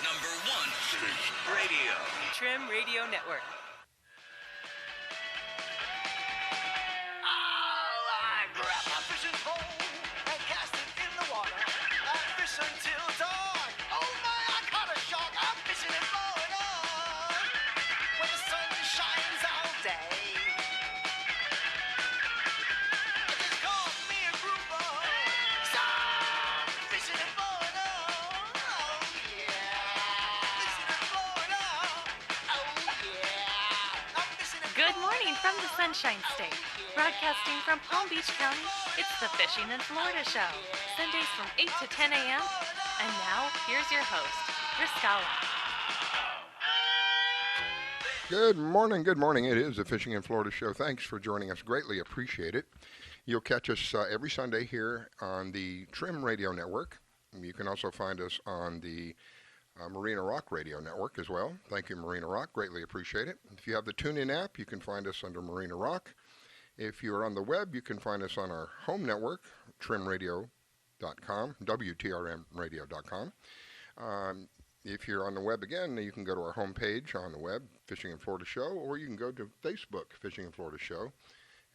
Number one station radio. Trim Radio Network. I grab my fishing pole and cast it in the water. I fish until dawn. Oh my, I caught a shark. I'm fishing and blowing on when the sun shines all day. It just caught me a grouper. So I'm fishing and blowing on. Oh yeah, fishing and blowing on. Oh yeah, I'm fishing and Good morning from the Sunshine State. Broadcasting from Palm Beach County, it's the Fishing in Florida Show. Sundays from 8 to 10 a.m. And now, here's your host, Riscala. Good morning. It is the Fishing in Florida Show. Thanks for joining us. Greatly appreciate it. You'll catch us every Sunday here on the Trim Radio Network. You can also find us on the Marina Rock Radio Network as well. Thank you, Marina Rock. Greatly appreciate it. If you have the TuneIn app, you can find us under Marina Rock. If you're on the web, you can find us on our home network, trimradio.com, WTRMradio.com. If you're on the web again, you can go to our homepage on the web, Fishing in Florida Show, or you can go to Facebook, Fishing in Florida Show,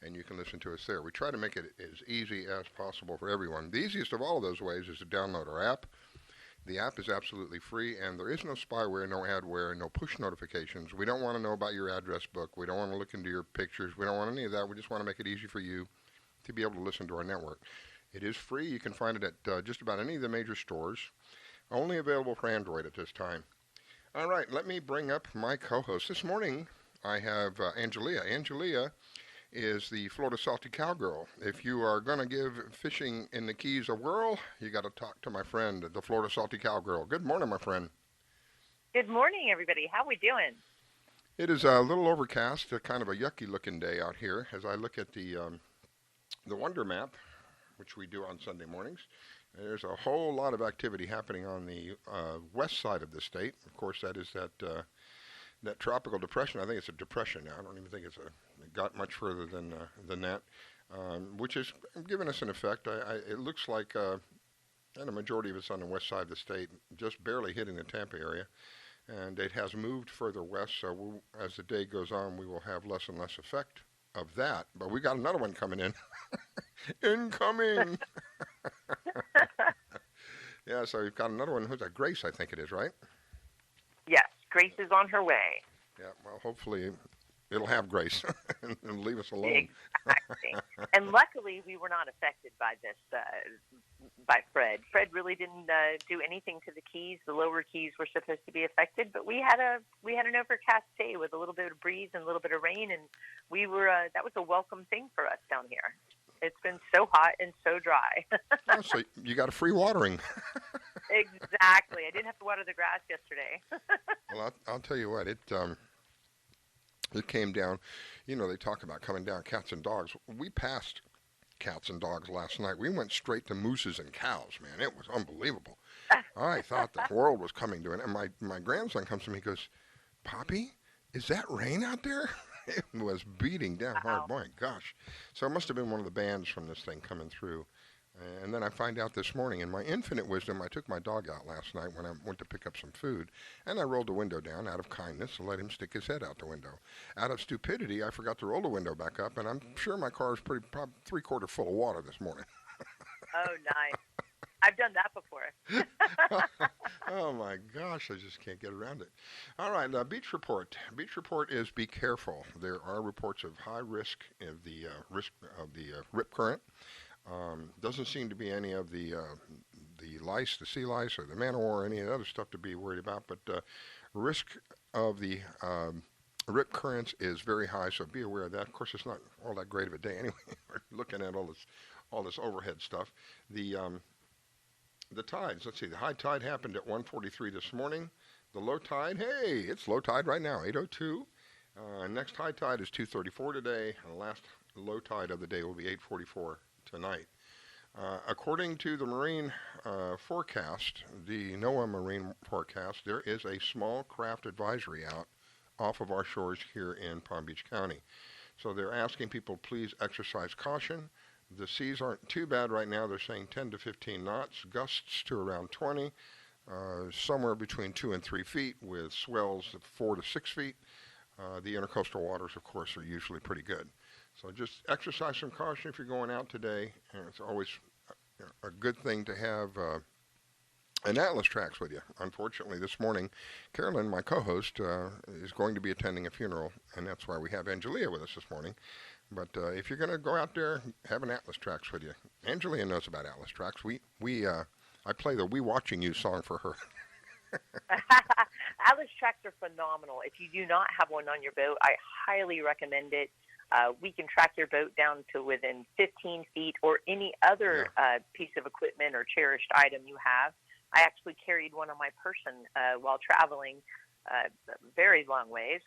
and you can listen to us there. We try to make it as easy as possible for everyone. The easiest of all of those ways is to download our app. The app is absolutely free, and there is no spyware, no adware, no push notifications. We don't want to know about your address book. We don't want to look into your pictures. We don't want any of that. We just want to make it easy for you to be able to listen to our network. It is free. You can find it at just about any of the major stores. Only available for Android at this time. All right, let me bring up my co-host. This morning, I have Angelia. Angelia is the Florida Salty Cowgirl. If you are going to give fishing in the Keys a whirl, you got to talk to my friend, the Florida Salty Cowgirl. Good morning, my friend. Good morning, everybody. How we doing? It is a little overcast, a kind of a yucky-looking day out here. As I look at the Wonder Map, which we do on Sunday mornings, there's a whole lot of activity happening on the west side of the state. Of course, that is that tropical depression. I think it's a depression now. I don't even think it got much further than that, which has given us an effect. It looks like, and a majority of it's on the west side of the state, just barely hitting the Tampa area, and it has moved further west. So as the day goes on, we will have less and less effect of that. But we got another one coming in. Incoming. Yeah, so we've got another one. Who's that? Grace, I think it is, right? Yes, Grace is on her way. Yeah, well, hopefully it'll have grace and leave us alone. Exactly. And luckily, we were not affected by this, by Fred. Fred really didn't do anything to the Keys. The lower Keys were supposed to be affected, but we had an overcast day with a little bit of breeze and a little bit of rain, and we were that was a welcome thing for us down here. It's been so hot and so dry. Oh, so you got a free watering. Exactly. I didn't have to water the grass yesterday. Well, I'll tell you what, it came down. You know, they talk about coming down cats and dogs. We passed cats and dogs last night. We went straight to mooses and cows, man. It was unbelievable. I thought the world was coming to an end. And my grandson comes to me and goes, "Poppy, is that rain out there?" It was beating down hard. My gosh. So it must have been one of the bands from this thing coming through. And then I find out this morning, in my infinite wisdom, I took my dog out last night when I went to pick up some food, and I rolled the window down out of kindness and let him stick his head out the window. Out of stupidity, I forgot to roll the window back up, and I'm sure my car is probably three-quarter full of water this morning. Oh, nice. I've done that before. Oh, my gosh, I just can't get around it. All right, beach report. Beach report is be careful. There are reports of high risk of the rip current. Doesn't seem to be any of the lice, the sea lice, or the man o' war, or any of the other stuff to be worried about, but risk of the rip currents is very high, so be aware of that. Of course, it's not all that great of a day anyway. We're looking at all this overhead stuff. The tides, let's see, the high tide happened at 1:43 this morning. The low tide, hey, it's low tide right now, 8:02. Next high tide is 2:34 today, and the last low tide of the day will be 8:44 tonight. According to the marine forecast, the NOAA marine forecast, there is a small craft advisory out off of our shores here in Palm Beach County. So they're asking people please exercise caution. The seas aren't too bad right now. They're saying 10 to 15 knots, gusts to around 20. somewhere between 2 and 3 feet with swells of 4 to 6 feet. The intercoastal waters, of course, are usually pretty good. So just exercise some caution if you're going out today. And it's always a good thing to have an Atlas tracks with you. Unfortunately, this morning, Carolyn, my co-host, is going to be attending a funeral, and that's why we have Angelia with us this morning. But if you're going to go out there, have an Atlas tracks with you. Angelia knows about Atlas tracks. I play the "We Watching You" song for her. Atlas tracks are phenomenal. If you do not have one on your boat, I highly recommend it. We can track your boat down to within 15 feet or any other piece of equipment or cherished item you have. I actually carried one on my person while traveling very long ways.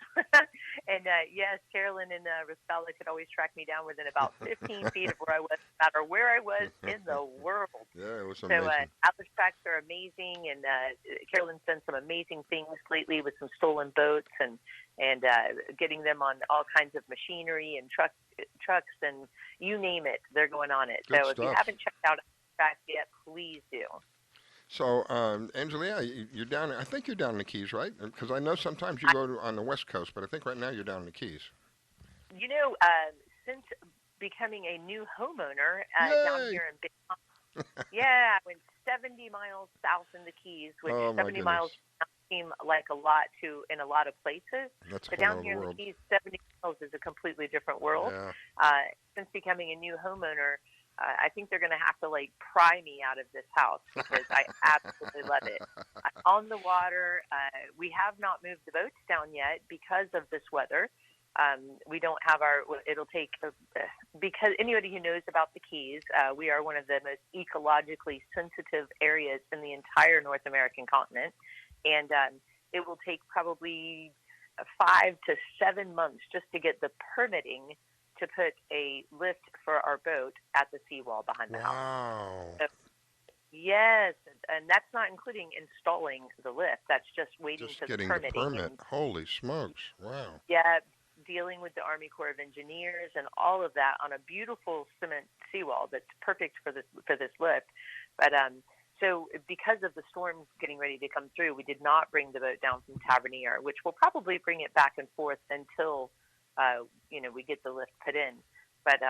And yes, Carolyn and Rosella could always track me down within about 15 feet of where I was, no matter where I was in the world. Yeah, it was amazing. So Atlas tracks are amazing, and Carolyn's done some amazing things lately with some stolen boats and getting them on all kinds of machinery and trucks and you name it, they're going on it. Good so stuff. If you haven't checked out Atlas tracks yet, please do. So, Angelia, you're down. I think you're down in the Keys, right? Because I know sometimes you go on the West Coast, but I think right now you're down in the Keys. You know, since becoming a new homeowner down here in Big I went 70 miles south in the Keys, which 70 miles seem like a lot in a lot of places. That's but down here in the Keys, 70 miles is a completely different world. Yeah. Since becoming a new homeowner, I think they're going to have to pry me out of this house because I absolutely love it. On the water, we have not moved the boats down yet because of this weather. We don't have it'll take, because anybody who knows about the Keys, we are one of the most ecologically sensitive areas in the entire North American continent. And it will take probably 5 to 7 months just to get the permitting to put a lift for our boat at the seawall behind the house. Wow. So, yes, and that's not including installing the lift. That's just waiting for the permitting. Getting the permit. Holy smokes. Wow. Yeah, dealing with the Army Corps of Engineers and all of that on a beautiful cement seawall that's perfect for this lift. But so because of the storms getting ready to come through, we did not bring the boat down from Tavernier, which will probably bring it back and forth until we get the lift put in. But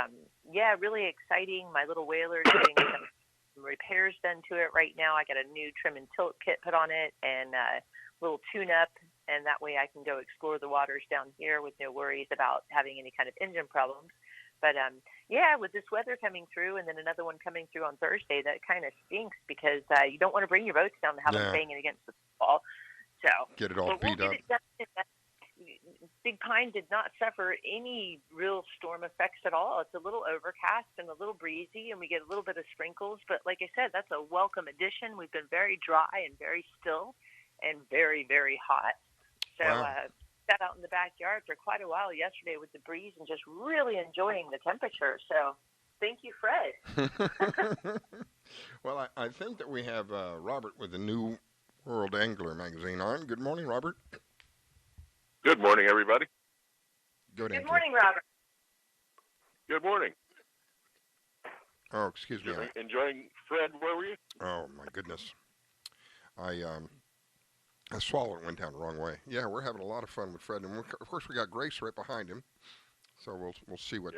really exciting. My little whaler is getting some repairs done to it right now. I got a new trim and tilt kit put on it and a little tune-up, and that way I can go explore the waters down here with no worries about having any kind of engine problems. But with this weather coming through and then another one coming through on Thursday, that kind of stinks because you don't want to bring your boats down to have them banging against the wall. So get it all beat up. Big Pine did not suffer any real storm effects at all. It's a little overcast and a little breezy, and we get a little bit of sprinkles. But like I said, that's a welcome addition. We've been very dry and very still and very, very hot. So sat out in the backyard for quite a while yesterday with the breeze and just really enjoying the temperature. So thank you, Fred. Well, I think that we have Robert with the New World Angler magazine on. Good morning, Robert. Good morning, everybody. Good morning, Robert. Good morning. Oh, excuse me. Enjoying Fred, where were you? Oh, my goodness. I swallowed and went down the wrong way. Yeah, we're having a lot of fun with Fred. And of course, we got Grace right behind him. So we'll see what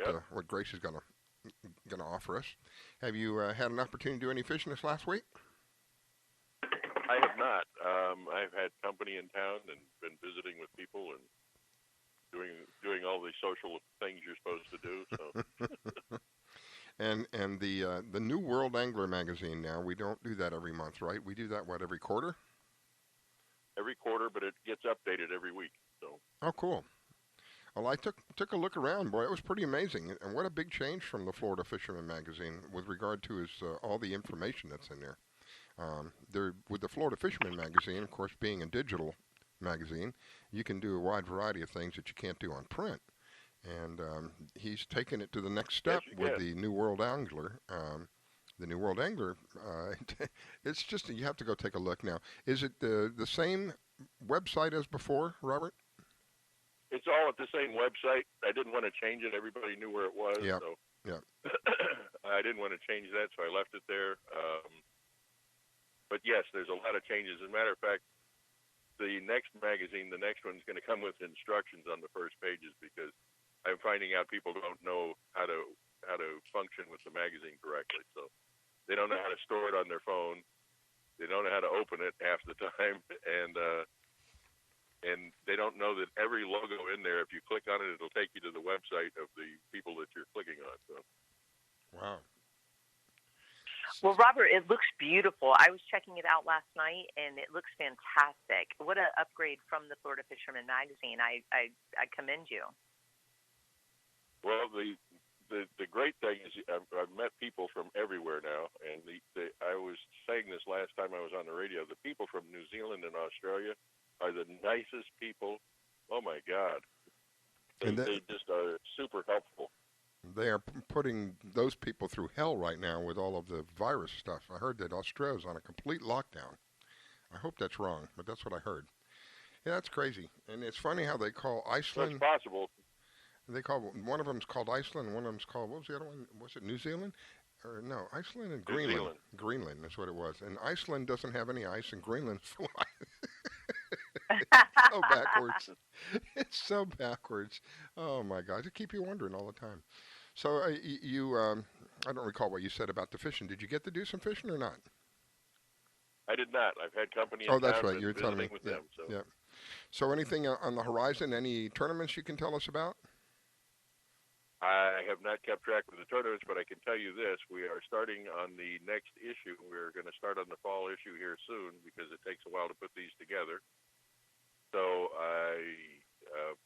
Grace is gonna offer us. Have you had an opportunity to do any fishing this last week? I have not. I've had company in town and been visiting with people and doing all the social things you're supposed to do. So. and the New World Angler magazine now, we don't do that every month, right? We do that, every quarter? Every quarter, but it gets updated every week. So. Oh, cool. Well, I took a look around. Boy, it was pretty amazing. And what a big change from the Florida Fisherman magazine with regard to all the information that's in there. With the Florida Fisherman magazine, of course, being a digital magazine, you can do a wide variety of things that you can't do on print. And he's taken it to the next step with the New World Angler. The New World Angler, it's just, you have to go take a look now. Is it the same website as before, Robert? It's all at the same website. I didn't want to change it. Everybody knew where it was. Yeah. So I didn't want to change that, so I left it there. But yes, there's a lot of changes. As a matter of fact, the next magazine, the next one's going to come with instructions on the first pages because I'm finding out people don't know how to function with the magazine correctly. So they don't know how to store it on their phone. They don't know how to open it half the time, and they don't know that every logo in there, if you click on it, it'll take you to the website of the people that you're clicking on. So. Wow. Well, Robert, it looks beautiful. I was checking it out last night, and it looks fantastic. What an upgrade from the Florida Fisherman magazine. I commend you. Well, the great thing is I've met people from everywhere now, and I was saying this last time I was on the radio. The people from New Zealand and Australia are the nicest people. Oh my God, they just are super helpful. They are putting those people through hell right now with all of the virus stuff. I heard that Australia's on a complete lockdown. I hope that's wrong, but that's what I heard. Yeah, that's crazy. And it's funny how they call Iceland. It's possible. They call one of them's called Iceland, and one of them's called, what was the other one? Was it New Zealand? Or no, Iceland and Greenland. New Zealand. Greenland is what it was. And Iceland doesn't have any ice, and Greenland's full of ice. It's so backwards. It's so backwards. Oh my God! It keep you wondering all the time. So I don't recall what you said about the fishing. Did you get to do some fishing or not? I did not. I've had company. Oh, that's right. You were telling me. With Yeah. them, so. Yeah. So anything on the horizon? Any tournaments you can tell us about? I have not kept track of the tournaments, but I can tell you this: we are starting on the next issue. We're going to start on the fall issue here soon because it takes a while to put these together. So I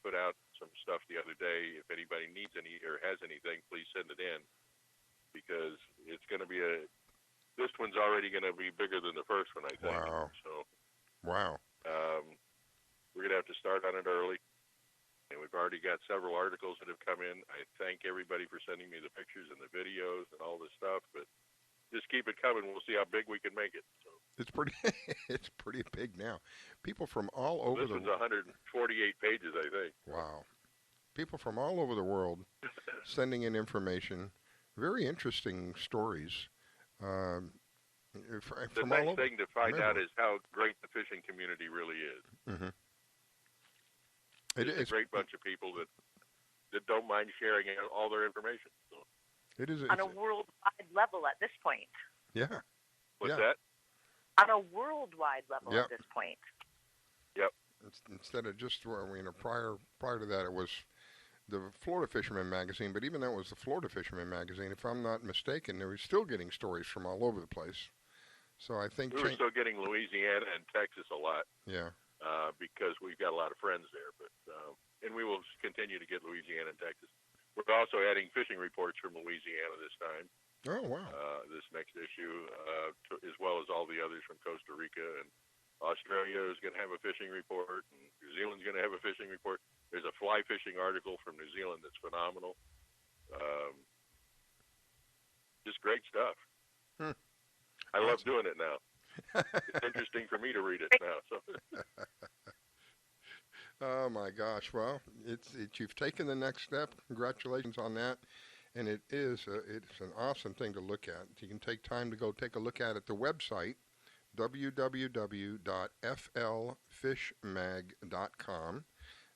put out some stuff the other day. If anybody needs any or has anything, please send it in because it's going to be this one's already going to be bigger than the first one, I think. Wow. So, wow. We're going to have to start on it early. And we've already got several articles that have come in. I thank everybody for sending me the pictures and the videos and all this stuff. But just keep it coming. We'll see how big we can make it. So. It's pretty. It's pretty big now. People from all over the world. This one's 148 pages, I think. Wow. People from all over the world sending in information. Very interesting stories. The next thing to find out is how great the fishing community really is. Mm-hmm. It's a great bunch of people that don't mind sharing all their information. So. It is on a worldwide level at this point. Yeah. What's that? On a worldwide level at this point. Yep. Instead of just prior to that, it was the Florida Fisherman magazine. But even though it was the Florida Fisherman magazine, if I'm not mistaken, they were still getting stories from all over the place. So I think we were still getting Louisiana and Texas a lot. Yeah. Because we've got a lot of friends there, and we will continue to get Louisiana and Texas. We're also adding fishing reports from Louisiana this time. Oh, wow. This next issue, as well as all the others from Costa Rica, and Australia is going to have a fishing report, and New Zealand's going to have a fishing report. There's a fly fishing article from New Zealand that's phenomenal. Just great stuff. I love doing it now. It's interesting for me to read it now. So. Oh my gosh! Well, you've taken the next step. Congratulations on that, and it's an awesome thing to look at. You can take time to go take a look at it. The website www.flfishmag.com.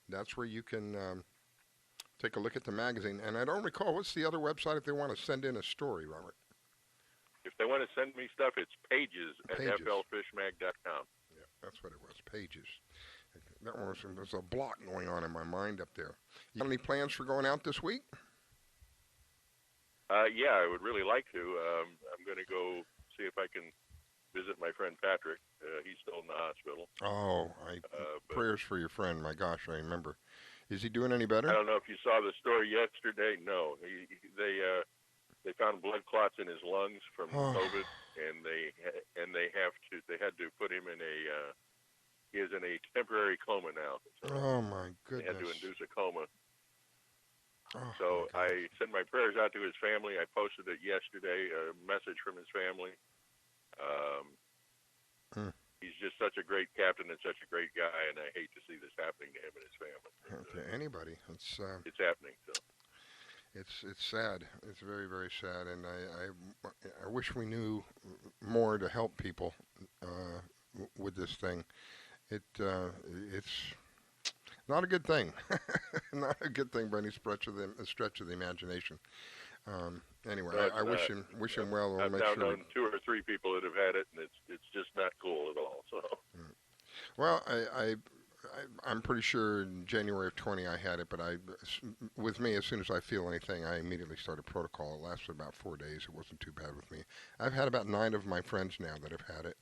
That's where you can take a look at the magazine. And I don't recall what's the other website if they want to send in a story, Robert. If they want to send me stuff, it's pages at flfishmag.com. Yeah, that's what it was, pages. That was a block going on in my mind up there. You got any plans for going out this week? Yeah, I would really like to. I'm going to go see if I can visit my friend Patrick. He's still in the hospital. Oh, prayers for your friend. My gosh, I remember. Is he doing any better? I don't know if you saw the story yesterday. No, they found blood clots in his lungs from COVID, and they had to put him in he is in a temporary coma now. So oh my goodness! They had to induce a coma. Oh, so I sent my prayers out to his family. I posted it yesterday, a message from his family. He's just such a great captain and such a great guy, and I hate to see this happening to him and his family. To anybody, it's happening. So. It's sad. It's very, very sad, and I wish we knew more to help people with this thing. It's not a good thing. Not a good thing by any stretch of the imagination. Anyway, No, it's I wish not. him well. We'll I've make now sure. known 2 or 3 people that have had it, and it's just not cool at all. So Well, I'm pretty sure in January of 20 I had it, but with me, as soon as I feel anything, I immediately start a protocol. It lasted about 4 days. It wasn't too bad with me. I've had about 9 of my friends now that have had it.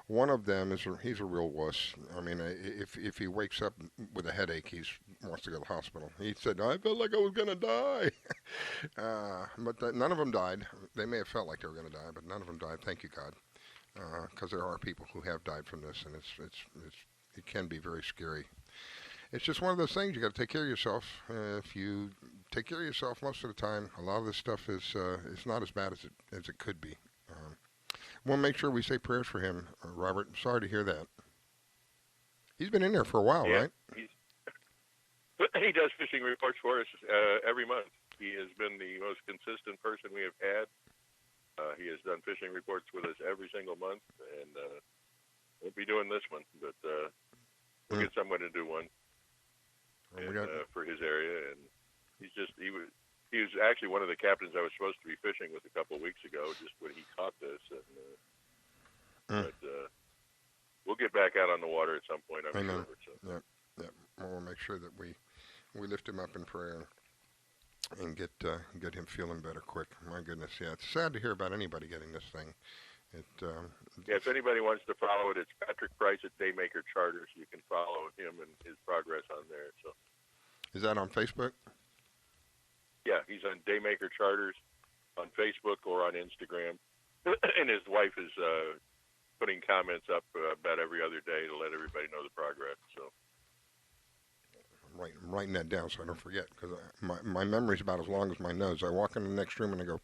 One of them he's a real wuss. I mean, if he wakes up with a headache, he wants to go to the hospital. He said, I felt like I was gonna die, but none of them died. They may have felt like they were gonna die, but none of them died. Thank you, God, because there are people who have died from this, and it can be very scary. It's just one of those things. You got to take care of yourself. If you take care of yourself most of the time, a lot of this stuff is not as bad as it could be. We'll make sure we say prayers for him, Robert. Sorry to hear that. He's been in there for a while, yeah, right? he does fishing reports for us every month. He has been the most consistent person we have had. He has done fishing reports with us every single month, and we'll be doing this one, but we'll get someone to do one for his area. And he was actually one of the captains I was supposed to be fishing with a couple of weeks ago, just when he caught this. But we'll get back out on the water at some point, I'm sure. So. Yeah. We'll make sure that we lift him up in prayer and get him feeling better quick. My goodness, yeah, it's sad to hear about anybody getting this thing. If anybody wants to follow it, it's Patrick Price at Daymaker Charters. You can follow him and his progress on there. So, is that on Facebook? Yeah, he's on Daymaker Charters on Facebook or on Instagram, and his wife is putting comments up about every other day to let everybody know the progress. So, I'm writing that down so I don't forget, because my memory's about as long as my nose. I walk in the next room and I go,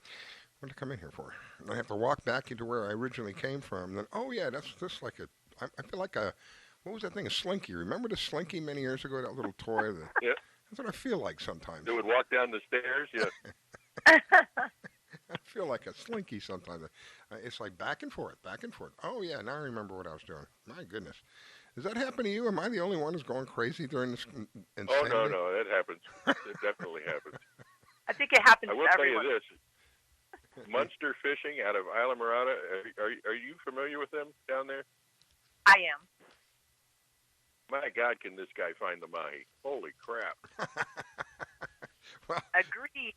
what did I come in here for? And I have to walk back into where I originally came from. And then, oh yeah, that's just like I feel like what was that thing, a slinky? Remember the slinky many years ago, that little toy? Yeah. That's what I feel like sometimes. It would walk down the stairs, yeah. I feel like a slinky sometimes. It's like back and forth, back and forth. Oh yeah, now I remember what I was doing. My goodness. Does that happen to you? Am I the only one who's going crazy during this insanity? Oh, no, it happens. It definitely happens. I think it happens I will to tell everyone. you this. Munster Fishing out of Isla Mirada, are you familiar with them down there? I am. My God, can this guy find the mahi? Holy crap. Well, Agreed.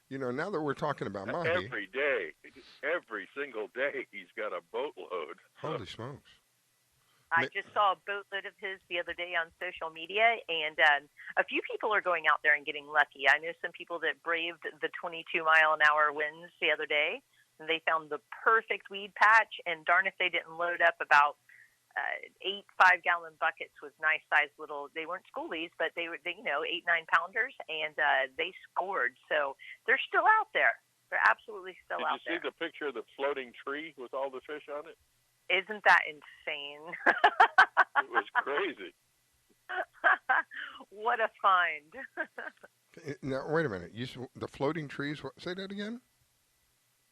now that we're talking about mahi. Every day, every single day, he's got a boatload. Holy smokes. I just saw a boatload of his the other day on social media, and a few people are going out there and getting lucky. I know some people that braved the 22-mile-an-hour winds the other day, and they found the perfect weed patch, and darn if they didn't load up about 8 5-gallon buckets with nice sized little, they weren't schoolies, but they were, 8-9 pounders, and they scored. So they're still out there. They're absolutely still out there. Did you see the picture of the floating tree with all the fish on it? Isn't that insane? It was crazy. What a find. Now, wait a minute. The floating trees, say that again?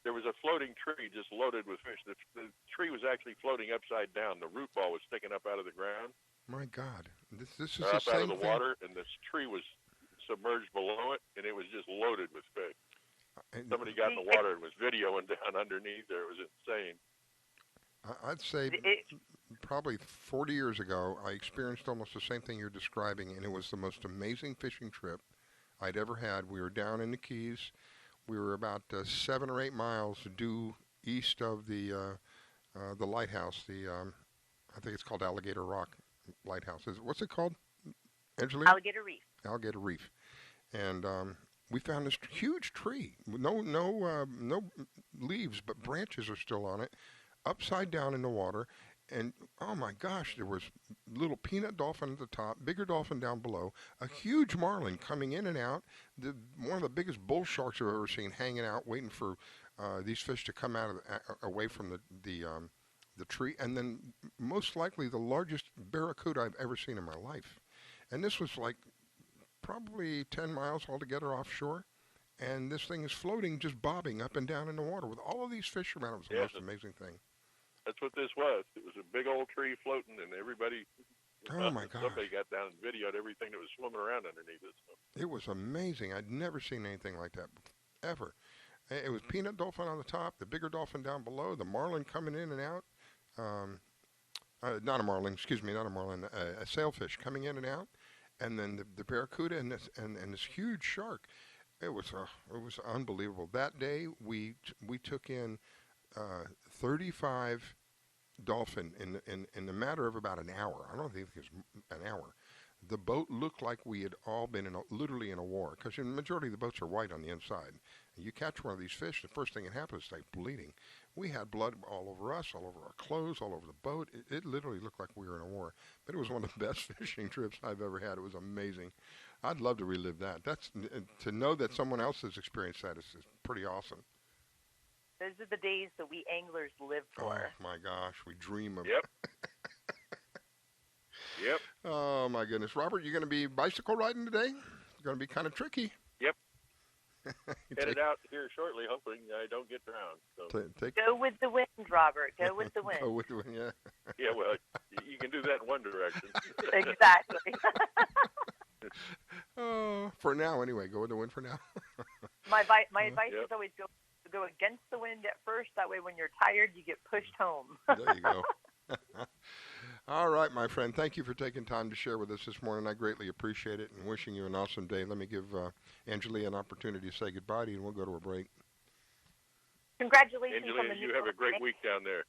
There was a floating tree just loaded with fish. The tree was actually floating upside down. The root ball was sticking up out of the ground. My God. This is up the same out of the thing. water, and this tree was submerged below it, and it was just loaded with fish. Somebody got in the water and was videoing down underneath there. It was insane. I'd say probably 40 years ago, I experienced almost the same thing you're describing, and it was the most amazing fishing trip I'd ever had. We were down in the Keys. We were about 7 or 8 miles due east of the lighthouse. I think it's called Alligator Rock Lighthouse. What's it called, Angela? Alligator Reef. Alligator Reef. And we found this huge tree. No leaves, but branches are still on it, upside down in the water. And oh my gosh, there was little peanut dolphin at the top, bigger dolphin down below, a huge marlin coming in and out, one of the biggest bull sharks I've ever seen hanging out, waiting for these fish to come out away from the tree, and then most likely the largest barracuda I've ever seen in my life. And this was like probably 10 miles altogether offshore, and this thing is floating, just bobbing up and down in the water with all of these fish around. It was the most amazing thing. That's what this was. It was a big old tree floating, and everybody. Oh my gosh. Somebody got down and videoed everything that was swimming around underneath it. So. It was amazing. I'd never seen anything like that ever. It was peanut dolphin on the top, the bigger dolphin down below, the marlin coming in and out. Not a marlin, excuse me, not a marlin, a sailfish coming in and out, and then the barracuda and this huge shark. It was unbelievable. That day we took in 35 dolphin in the matter of about an hour. I don't think it was an hour. The boat looked like we had all been literally in a war, because the majority of the boats are white on the inside. And you catch one of these fish, the first thing that happens is they start bleeding. We had blood all over us, all over our clothes, all over the boat. It literally looked like we were in a war. But it was one of the best fishing trips I've ever had. It was amazing. I'd love to relive that. To know that someone else has experienced that is pretty awesome. Those are the days that we anglers live for. Oh my gosh, we dream of. Yep. Yep. Oh my goodness, Robert, you going to be bicycle riding today? It's going to be kind of tricky. Yep. Headed out here shortly, hoping I don't get drowned. So. Go with the wind, Robert. Go with the wind. Go with the wind, yeah. Yeah, well, you can do that in one direction. Exactly. For now, anyway. Go with the wind for now. My advice is always go against the wind at first. That way, when you're tired, you get pushed home. There you go. All right, my friend. Thank you for taking time to share with us this morning. I greatly appreciate it, and wishing you an awesome day. Let me give Angelia an opportunity to say goodbye to you, and we'll go to a break. Congratulations on the Angelia, new you have a great week down there.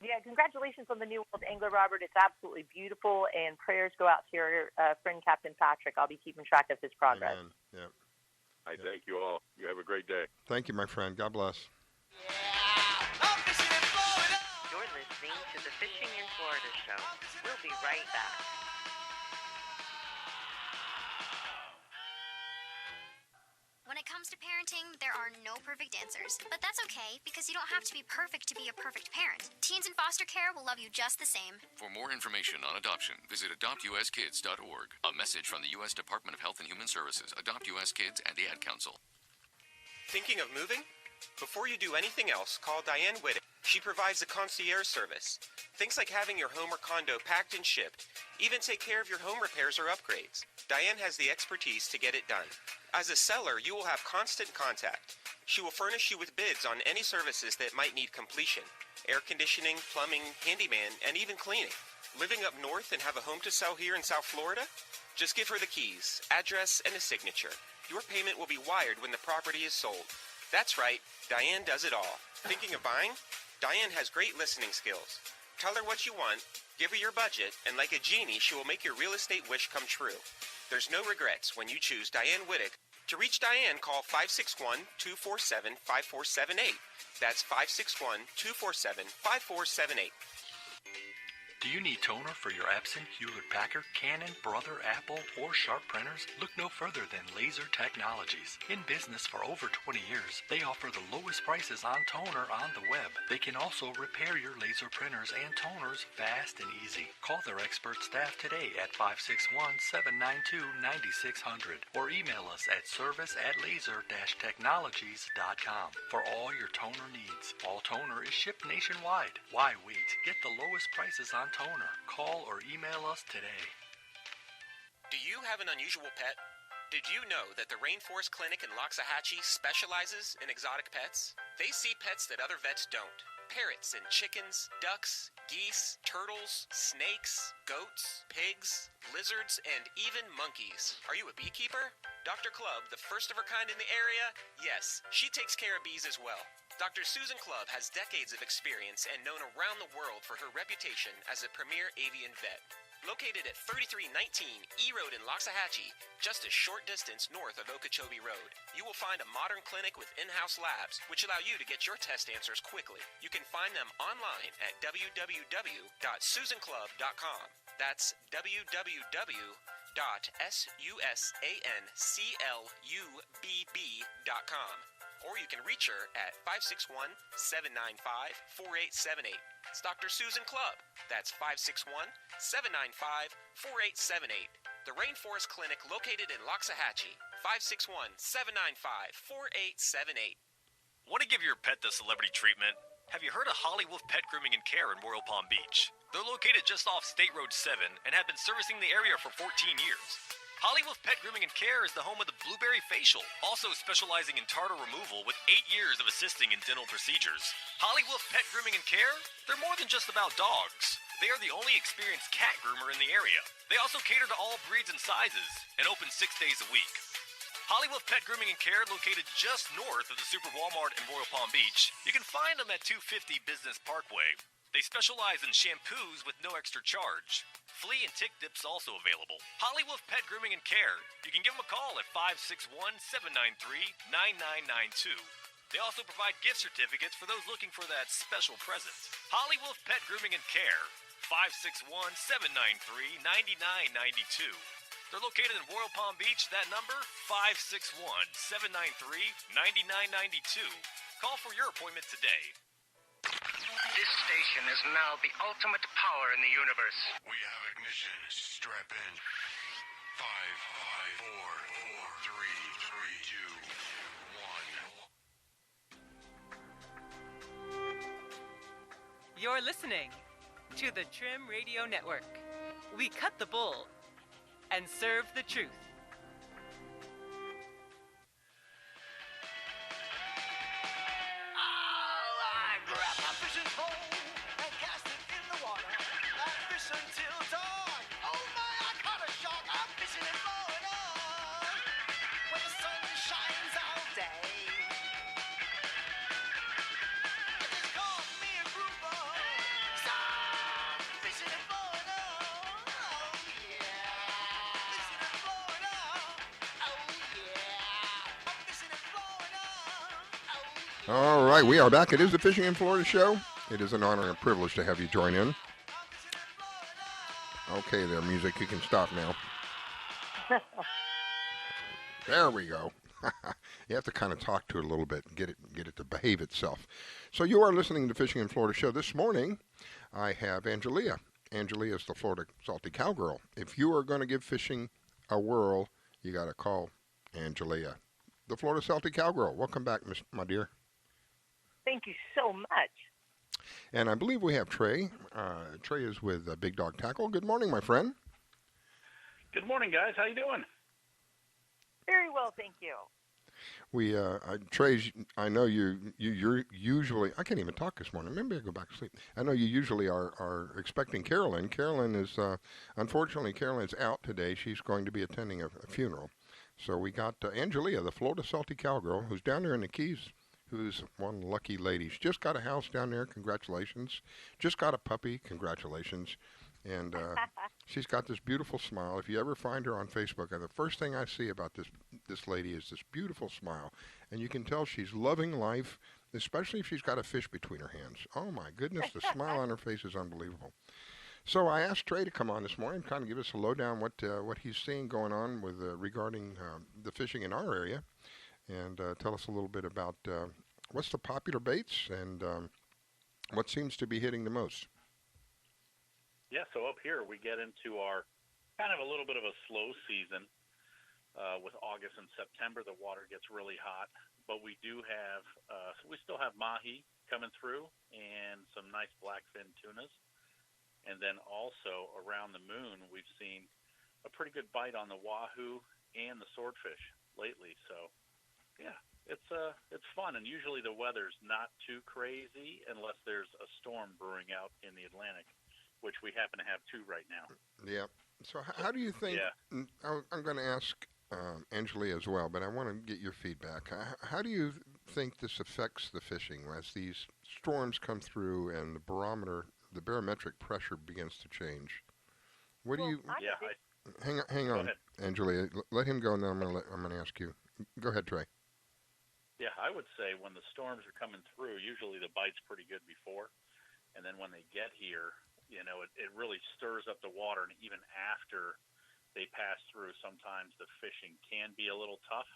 Yeah, congratulations on the new World Angler, Robert. It's absolutely beautiful, and prayers go out to your friend, Captain Patrick. I'll be keeping track of his progress. Amen. Yeah. I thank you all. You have a great day. Thank you, my friend. God bless. You're listening to the Fishing in Florida show. We'll be right back. When it comes to parenting, there are no perfect answers. But that's okay, because you don't have to be perfect to be a perfect parent. Teens in foster care will love you just the same. For more information on adoption, visit adoptuskids.org. A message from the U.S. Department of Health and Human Services, Adopt U.S. Kids, and the Ad Council. Thinking of moving? Before you do anything else, call Diane Whittick. She provides a concierge service. Things like having your home or condo packed and shipped, even take care of your home repairs or upgrades. Diane has the expertise to get it done. As a seller, you will have constant contact. She will furnish you with bids on any services that might need completion: air conditioning, plumbing, handyman, and even cleaning. Living up north and have a home to sell here in South Florida? Just give her the keys, address, and a signature. Your payment will be wired when the property is sold. That's right, Diane does it all. Thinking of buying? Diane has great listening skills. Tell her what you want, give her your budget, and like a genie, she will make your real estate wish come true. There's no regrets when you choose Diane Whittick. To reach Diane, call 561-247-5478. That's 561-247-5478. Do you need toner for your Epson, Hewlett-Packard, Canon, Brother, Apple, or Sharp printers? Look no further than Laser Technologies. In business for over 20 years, they offer the lowest prices on toner on the web. They can also repair your laser printers and toners fast and easy. Call their expert staff today at 561-792-9600 or email us at service@laser-technologies.com for all your toner needs. All toner is shipped nationwide. Why wait? Get the lowest prices on toner. Call or email us today. Do you have an unusual pet? Did you know that the Rainforest Clinic in Loxahatchee specializes in exotic pets? They see pets that other vets don't. Parrots and chickens, ducks, geese, turtles, snakes, goats, pigs, lizards, and even monkeys. Are you a beekeeper? Dr. Clubb, the first of her kind in the area? Yes, she takes care of bees as well. Dr. Susan Clubb has decades of experience and known around the world for her reputation as a premier avian vet. Located at 3319 E Road in Loxahatchee, just a short distance north of Okeechobee Road, you will find a modern clinic with in-house labs, which allow you to get your test answers quickly. You can find them online at www.susanclub.com. That's www.susanclubb.com. Or you can reach her at 561-795-4878. It's Dr. Susan Clubb. That's 561-795-4878. The Rainforest Clinic located in Loxahatchee. 561-795-4878. Want to give your pet the celebrity treatment? Have you heard of Holly Wolf Pet Grooming and Care in Royal Palm Beach? They're located just off State Road 7 and have been servicing the area for 14 years. Holly Wolf Pet Grooming and Care is the home of the Blueberry Facial, also specializing in tartar removal with 8 years of assisting in dental procedures. Holly Wolf Pet Grooming and Care? They're more than just about dogs. They are the only experienced cat groomer in the area. They also cater to all breeds and sizes and open 6 days a week. Holly Wolf Pet Grooming and Care, located just north of the Super Walmart in Royal Palm Beach. You can find them at 250 Business Parkway. They specialize in shampoos with no extra charge. Flea and tick dips also available. Holly Wolf Pet Grooming and Care. You can give them a call at 561-793-9992. They also provide gift certificates for those looking for that special present. Holly Wolf Pet Grooming and Care. 561-793-9992. They're located in Royal Palm Beach. That number, 561-793-9992. Call for your appointment today. This station is now the ultimate power in the universe. We have ignition. Strap in. 5, 5, 4, 4, 3, 2, 1. You're listening to the Trim Radio Network. We cut the bull and serve the truth. I grab my fishing pole and cast it in the water. I fish until dawn. Oh my, I caught a shark. I'm fishing and blowing on. When the sun shines all day. It just caught me a grouper. So I'm fishing and blowing on. Oh yeah. Fishing and blowing on. Oh yeah. I'm fishing and blowing on. All right, we are back. It is the Fishing in Florida show. It is an honor and a privilege to have you join in. Okay there, music, you can stop now. There we go. You have to kind of talk to it a little bit and get it to behave itself. So you are listening to Fishing in Florida show. This morning, I have Angelia. Angelia is the Florida Salty Cowgirl. If you are going to give fishing a whirl, you got to call Angelia, the Florida Salty Cowgirl. Welcome back, my dear. Thank you so much. And I believe we have Trey. Trey is with Big Dog Tackle. Good morning, my friend. Good morning, guys. How you doing? Very well, thank you. Trey, I know you're usually, I can't even talk this morning. Maybe I go back to sleep. I know you usually are expecting Carolyn. Carolyn is, unfortunately, Carolyn's out today. She's going to be attending a funeral. So we got Angelia, the Florida Salty Cowgirl, who's down there in the Keys, who's one lucky lady. She just got a house down there. Congratulations. Just got a puppy. Congratulations. And she's got this beautiful smile. If you ever find her on Facebook, the first thing I see about this lady is this beautiful smile. And you can tell she's loving life, especially if she's got a fish between her hands. Oh, my goodness, the smile on her face is unbelievable. So I asked Trey to come on this morning, kind of give us a lowdown what he's seeing going on with regarding the fishing in our area, and tell us a little bit about what's the popular baits and what seems to be hitting the most. Yeah, so up here we get into our kind of a little bit of a slow season. With August and September, the water gets really hot, but we do have, we still have mahi coming through and some nice blackfin tunas. And then also around the moon, we've seen a pretty good bite on the wahoo and the swordfish lately. So, yeah, it's fun. And usually the weather's not too crazy unless there's a storm brewing out in the Atlantic, which we happen to have two right now. Yeah. So how do you think, I'm going to ask Angelia as well, but I want to get your feedback. How do you think this affects the fishing as these storms come through and the barometric pressure begins to change? What do you? Yeah. Hang on, Angelia. Let him go, and then I'm going to ask you. Go ahead, Trey. Yeah, I would say when the storms are coming through, usually the bite's pretty good before, and then when they get here, it really stirs up the water, and even after they pass through, sometimes the fishing can be a little tough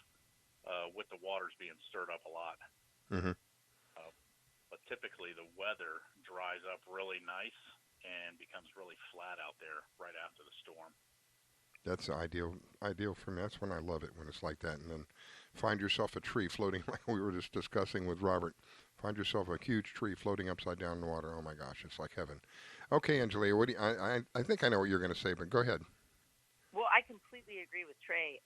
with the waters being stirred up a lot. Mm-hmm. But typically the weather dries up really nice and becomes really flat out there right after the storm. That's ideal for me. That's when I love it, when it's like that. And then find yourself a tree floating, like we were just discussing with Robert. Find yourself a huge tree floating upside down in the water. Oh my gosh, it's like heaven. Okay, Angelia, what do you, I think I know what you're going to say, but go ahead. Well, I completely agree with Trey.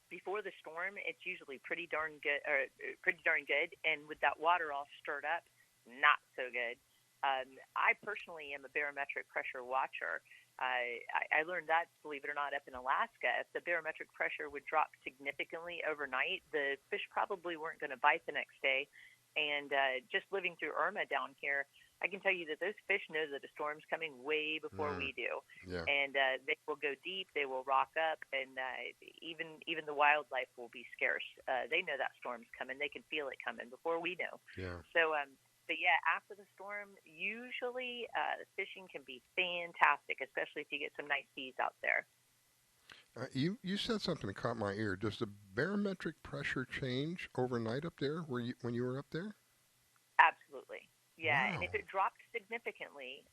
Before the storm, it's usually pretty darn good, and with that water all stirred up, not so good. I personally am a barometric pressure watcher. I learned that, believe it or not, up in Alaska. If the barometric pressure would drop significantly overnight, the fish probably weren't going to bite the next day. And just living through Irma down here, I can tell you that those fish know that a storm's coming way before we do. Yeah. And they will go deep, they will rock up, and even the wildlife will be scarce. They know that storm's coming. They can feel it coming before we know. Yeah. So, but yeah, after the storm, usually fishing can be fantastic, especially if you get some nice seas out there. You said something that caught my ear. Does the barometric pressure change overnight up there when you were up there? Absolutely. Yeah, Wow. and if it dropped significantly,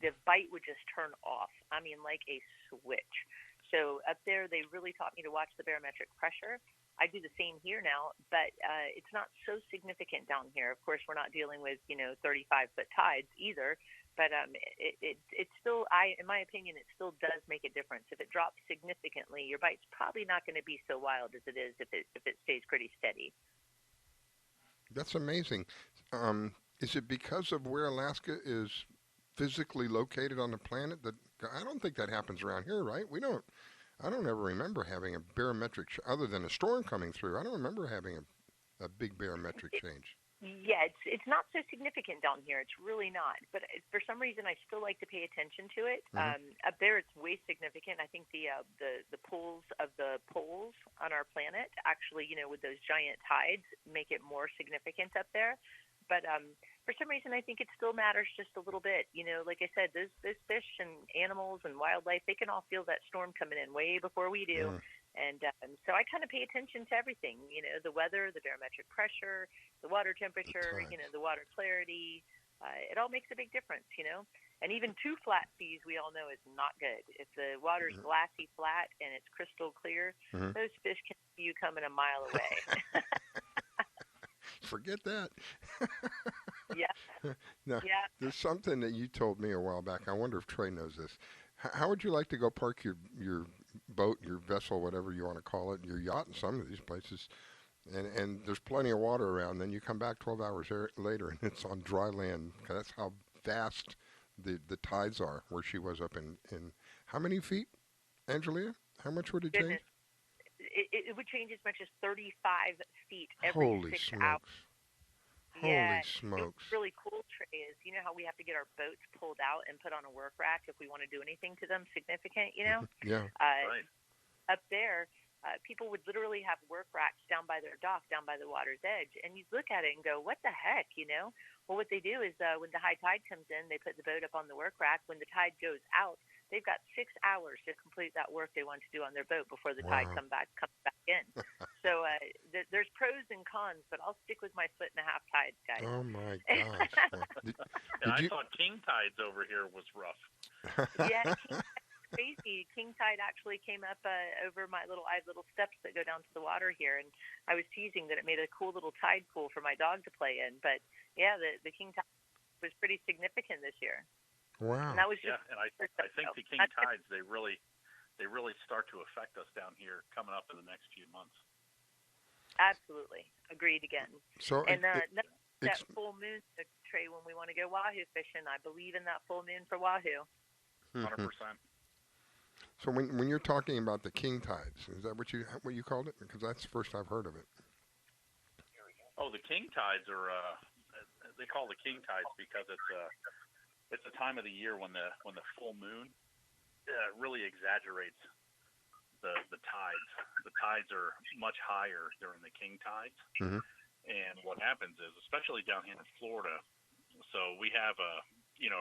the bite would just turn off. I mean, like a switch. So up there, they really taught me to watch the barometric pressure. I do the same here now, but it's not so significant down here. Of course, we're not dealing with 35-foot tides either. But it still, in my opinion, it still does make a difference. If it drops significantly, your bite's probably not going to be so wild as it is if it stays pretty steady. That's amazing. Is it because of where Alaska is physically located on the planet? That I don't think that happens around here, right? I don't ever remember having a barometric, other than a storm coming through. I don't remember having a big barometric change. Yeah, it's not so significant down here. It's really not. But for some reason, I still like to pay attention to it. Up there, it's way significant. I think the pulls of the poles on our planet actually, with those giant tides, make it more significant up there. But for some reason, I think it still matters just a little bit. Like I said, those fish and animals and wildlife, they can all feel that storm coming in way before we do. And so I kind of pay attention to everything, the weather, the barometric pressure, the water temperature, the water clarity. It all makes a big difference, And even too flat seas, we all know, is not good. If the water's glassy flat and it's crystal clear, those fish can see you coming a mile away. Forget that. Yeah. Now, yeah. There's something that you told me a while back. I wonder if Trey knows this. How would you like to go park your boat, your vessel, whatever you want to call it, your yacht in some of these places, and there's plenty of water around, then you come back 12 hours later and it's on dry land. That's how fast the tides are where she was up in how many feet, Angelia? How much would it change? It would change as much as 35 feet every Holy 6 smokes. hours. Holy smokes. What's really cool, Trey, is how we have to get our boats pulled out and put on a work rack if we want to do anything to them significant, Yeah. Right. Up there, people would literally have work racks down by their dock, down by the water's edge, and you'd look at it and go, what the heck, Well, what they do is when the high tide comes in, they put the boat up on the work rack. When the tide goes out, they've got 6 hours to complete that work they want to do on their boat before the tide comes back in. So there's pros and cons, but I'll stick with my 1.5 tides, guys. Oh my gosh. I thought king tides over here was rough. Yeah, crazy. King tide actually came up over I have little steps that go down to the water here, and I was teasing that it made a cool little tide pool for my dog to play in. But yeah, the king tide was pretty significant this year. Wow. And that was just and I think the king tides they really start to affect us down here coming up in the next few months. Absolutely, agreed again. So that full moon, Trey, when we want to go wahoo fishing, I believe in that full moon for wahoo. 100%. So when you're talking about the king tides, is that what you called it? Because that's the first I've heard of it. Oh, the king tides are they call the king tides because it's a time of the year when the full moon really exaggerates the tides. The tides are much higher during the king tides. And what happens is, especially down here in Florida, so we have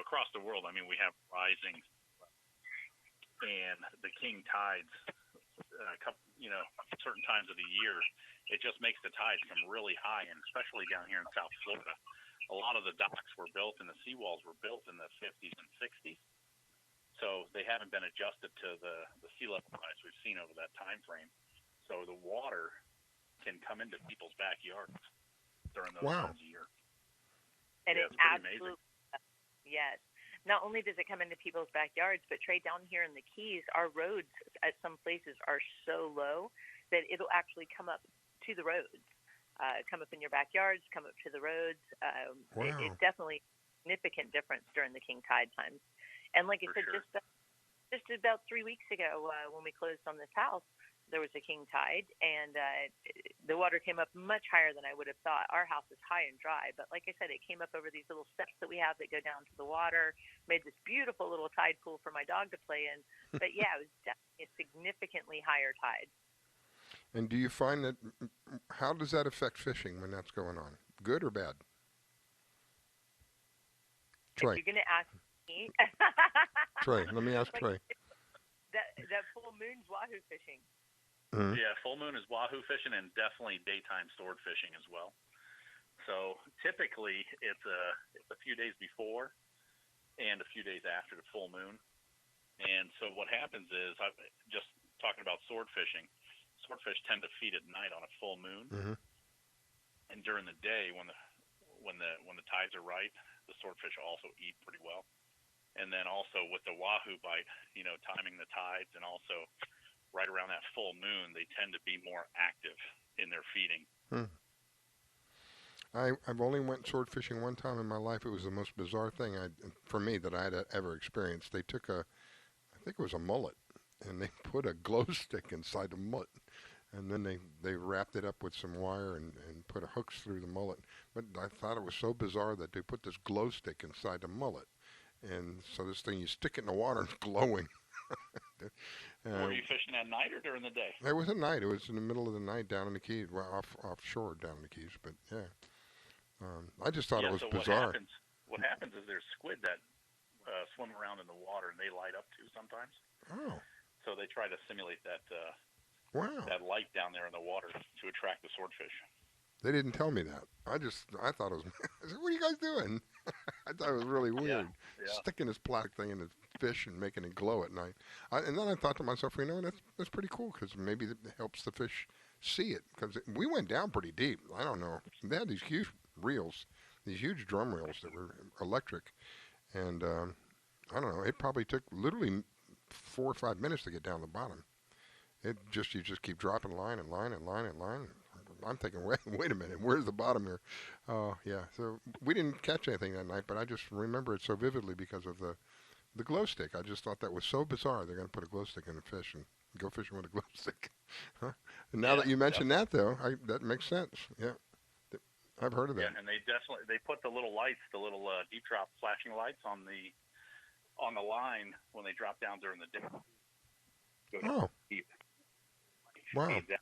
across the world, we have rising and the king tides, certain times of the year, it just makes the tides come really high, and especially down here in South Florida. A lot of the docks were built and the seawalls were built in the 50s and 60s, so they haven't been adjusted to the sea level rise we've seen over that time frame. So the water can come into people's backyards during those Wow. times of year. And Yeah, it's it's pretty amazing. absolutely, yes. Not only does it come into people's backyards, but Trey, down here in the Keys, our roads at some places are so low that it'll actually come up to the roads, come up in your backyards, come up to the roads. Wow. It's definitely a significant difference during the king tide times. And like I For said, sure. just about 3 weeks ago, when we closed on this house, there was a king tide, and the water came up much higher than I would have thought. Our house is high and dry, but like I said, it came up over these little steps that we have that go down to the water, made this beautiful little tide pool for my dog to play in. But yeah, it was definitely a significantly higher tide. And do you find that, how does that affect fishing when that's going on? Good or bad? Trey. If you're going to ask me, Trey, let me ask Trey. That full moon's wahoo fishing. Mhm. Yeah, full moon is wahoo fishing and definitely daytime sword fishing as well. So typically it's a few days before and a few days after the full moon. And so what happens is, I'm just talking about sword fishing. Swordfish tend to feed at night on a full moon, Mhm. and during the day when the tides are right, the swordfish also eat pretty well. And then also with the wahoo bite, timing the tides, and also right around that full moon, they tend to be more active in their feeding. I've only went sword fishing one time in my life. It was the most bizarre thing for me that I had ever experienced. They took I think it was a mullet, and they put a glow stick inside the mullet, and then they wrapped it up with some wire and put hooks through the mullet. But I thought it was so bizarre that they put this glow stick inside the mullet, and so this thing, you stick it in the water and it's glowing. Were you fishing at night or during the day? It was at night. It was in the middle of the night down in the Keys, well, offshore down in the Keys. But yeah, I just thought it was so bizarre. What happens is there's squid that swim around in the water and they light up too sometimes. Oh, So they try to simulate that wow. that light down there in the water to attract the swordfish. They didn't tell me that. I thought it was. I said, "What are you guys doing?" I thought it was really weird, Yeah. sticking this plastic thing in the fish and making it glow at night. And then I thought to myself, that's pretty cool, because maybe it helps the fish see it. Because we went down pretty deep. I don't know. They had these huge reels, these huge drum reels that were electric, and I don't know. It probably took literally 4 or 5 minutes to get down the bottom. You just keep dropping line and line and line and line. I'm thinking, wait a minute, where's the bottom here? Oh, yeah. So we didn't catch anything that night, but I just remember it so vividly because of the glow stick. I just thought that was so bizarre. They're going to put a glow stick in a fish and go fishing with a glow stick. Huh? And now that you mention that, though, that makes sense. Yeah, I've heard of that. Yeah, and they put the little lights, the little deep drop flashing lights on the line when they drop down during the day. Go down deep. Wow. Yeah.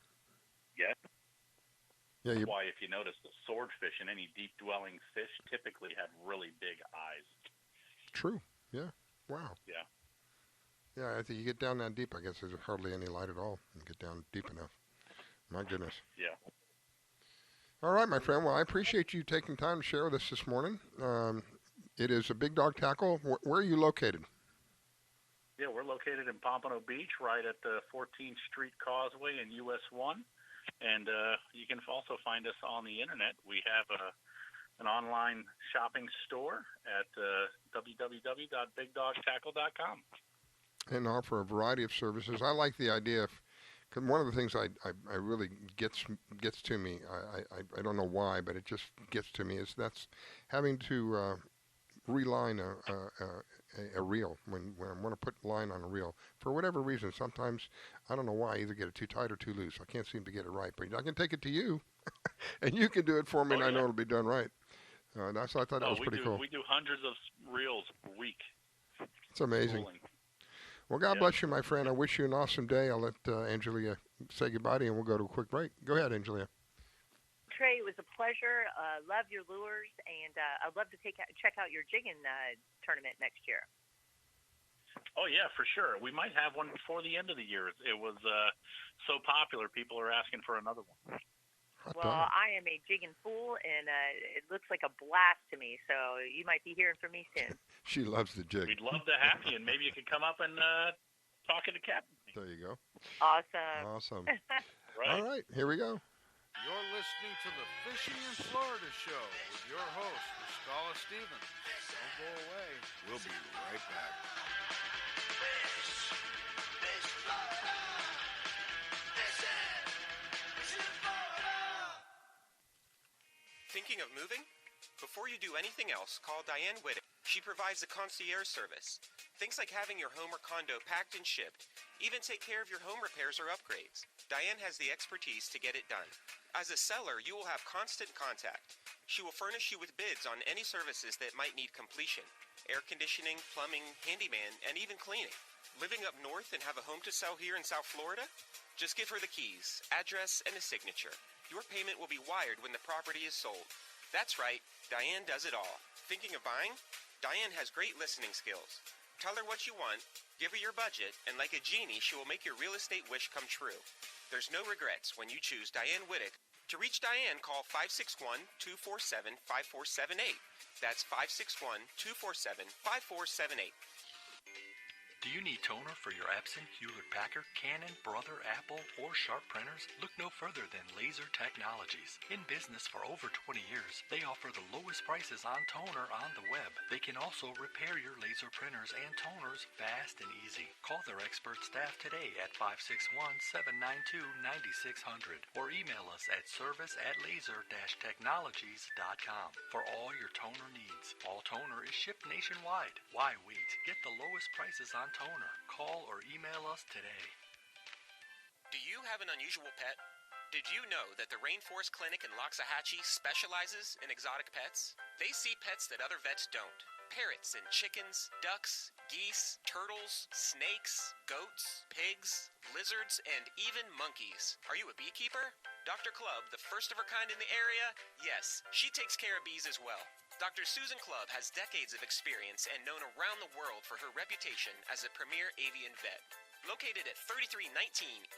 Yeah, That's why if you notice, the swordfish and any deep dwelling fish typically have really big eyes. True. Yeah. Wow. Yeah. Yeah, I think you get down that deep, I guess there's hardly any light at all. You get down deep enough. My goodness. Yeah. All right, my friend. Well, I appreciate you taking time to share with us this morning. It is a Big Dog Tackle. Where are you located? Yeah, we're located in Pompano Beach, right at the 14th Street Causeway in US 1. And you can also find us on the internet. We have an online shopping store at www.bigdogtackle.com. And offer a variety of services. I like the idea of, cause one of the things I really gets to me, I don't know why, but it just gets to me, is that's having to reline a reel when I want to put line on a reel. For whatever reason, sometimes, I don't know why, I either get it too tight or too loose. I can't seem to get it right, but I can take it to you, and you can do it for me, and I know it'll be done right. I thought that was pretty cool. We do hundreds of reels a week. It's amazing. Schooling. Well, God bless you, my friend. I wish you an awesome day. I'll let Angelia say goodbye to you, and we'll go to a quick break. Go ahead, Angelia. Trey, it was a pleasure. Love your lures, and I'd love to check out your jigging tournament next year. Oh, yeah, for sure. We might have one before the end of the year. It was so popular, people are asking for another one. Well, I am a jigging fool, and it looks like a blast to me, so you might be hearing from me soon. She loves the jig. We'd love to have you, and maybe you could come up and talk to the captain. There you go. Awesome. Awesome. Right. All right, here we go. You're listening to the Fishing in Florida show with your host, Riscala Stevens. Don't go away. We'll be right back. Thinking of moving? Before you do anything else, call Diane Whittick. She provides a concierge service. Things like having your home or condo packed and shipped, even take care of your home repairs or upgrades. Diane has the expertise to get it done. As a seller, you will have constant contact. She will furnish you with bids on any services that might need completion: air conditioning, plumbing, handyman, and even cleaning. Living up north and have a home to sell here in South Florida? Just give her the keys, address, and a signature. Your payment will be wired when the property is sold. That's right, Diane does it all. Thinking of buying? Diane has great listening skills. Tell her what you want, give her your budget, and like a genie, she will make your real estate wish come true. There's no regrets when you choose Diane Whittick. To reach Diane, call 561-247-5478. That's 561-247-5478. Do you need toner for your Epson, Hewlett-Packard, Canon, Brother, Apple, or Sharp printers? Look no further than Laser Technologies. In business for over 20 years, they offer the lowest prices on toner on the web. They can also repair your laser printers and toners fast and easy. Call their expert staff today at 561-792-9600 or email us at service@laser-technologies.com for all your toner needs. All toner is shipped nationwide. Why wait? Get the lowest prices on toner. Call or email us today. Do you have an unusual pet? Did you know that the Rainforest Clinic in Loxahatchee specializes in exotic pets? They see pets that other vets don't. Parrots and chickens, ducks, geese, turtles, snakes, goats, pigs, lizards, and even monkeys. Are you a beekeeper? Dr. Clubb, the first of her kind in the area? Yes, she takes care of bees as well. Dr. Susan Clubb has decades of experience and known around the world for her reputation as a premier avian vet. Located at 3319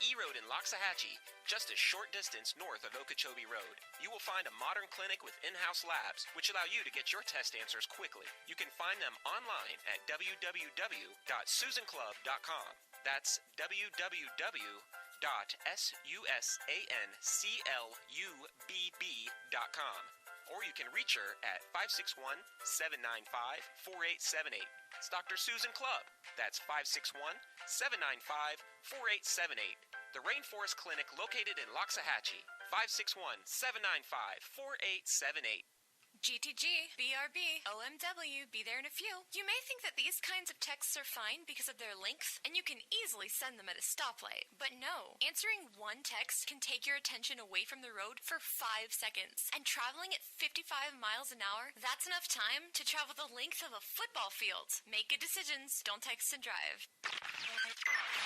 E Road in Loxahatchee, just a short distance north of Okeechobee Road, you will find a modern clinic with in-house labs, which allow you to get your test answers quickly. You can find them online at www.susanclub.com. That's www.susanclubb.com. Or you can reach her at 561-795-4878. It's Dr. Susan Clubb. That's 561-795-4878. The Rainforest Clinic located in Loxahatchee. 561-795-4878. GTG, BRB, OMW, be there in a few. You may think that these kinds of texts are fine because of their length, and you can easily send them at a stoplight. But no, answering one text can take your attention away from the road for 5 seconds. And traveling at 55 miles an hour, that's enough time to travel the length of a football field. Make good decisions, don't text and drive.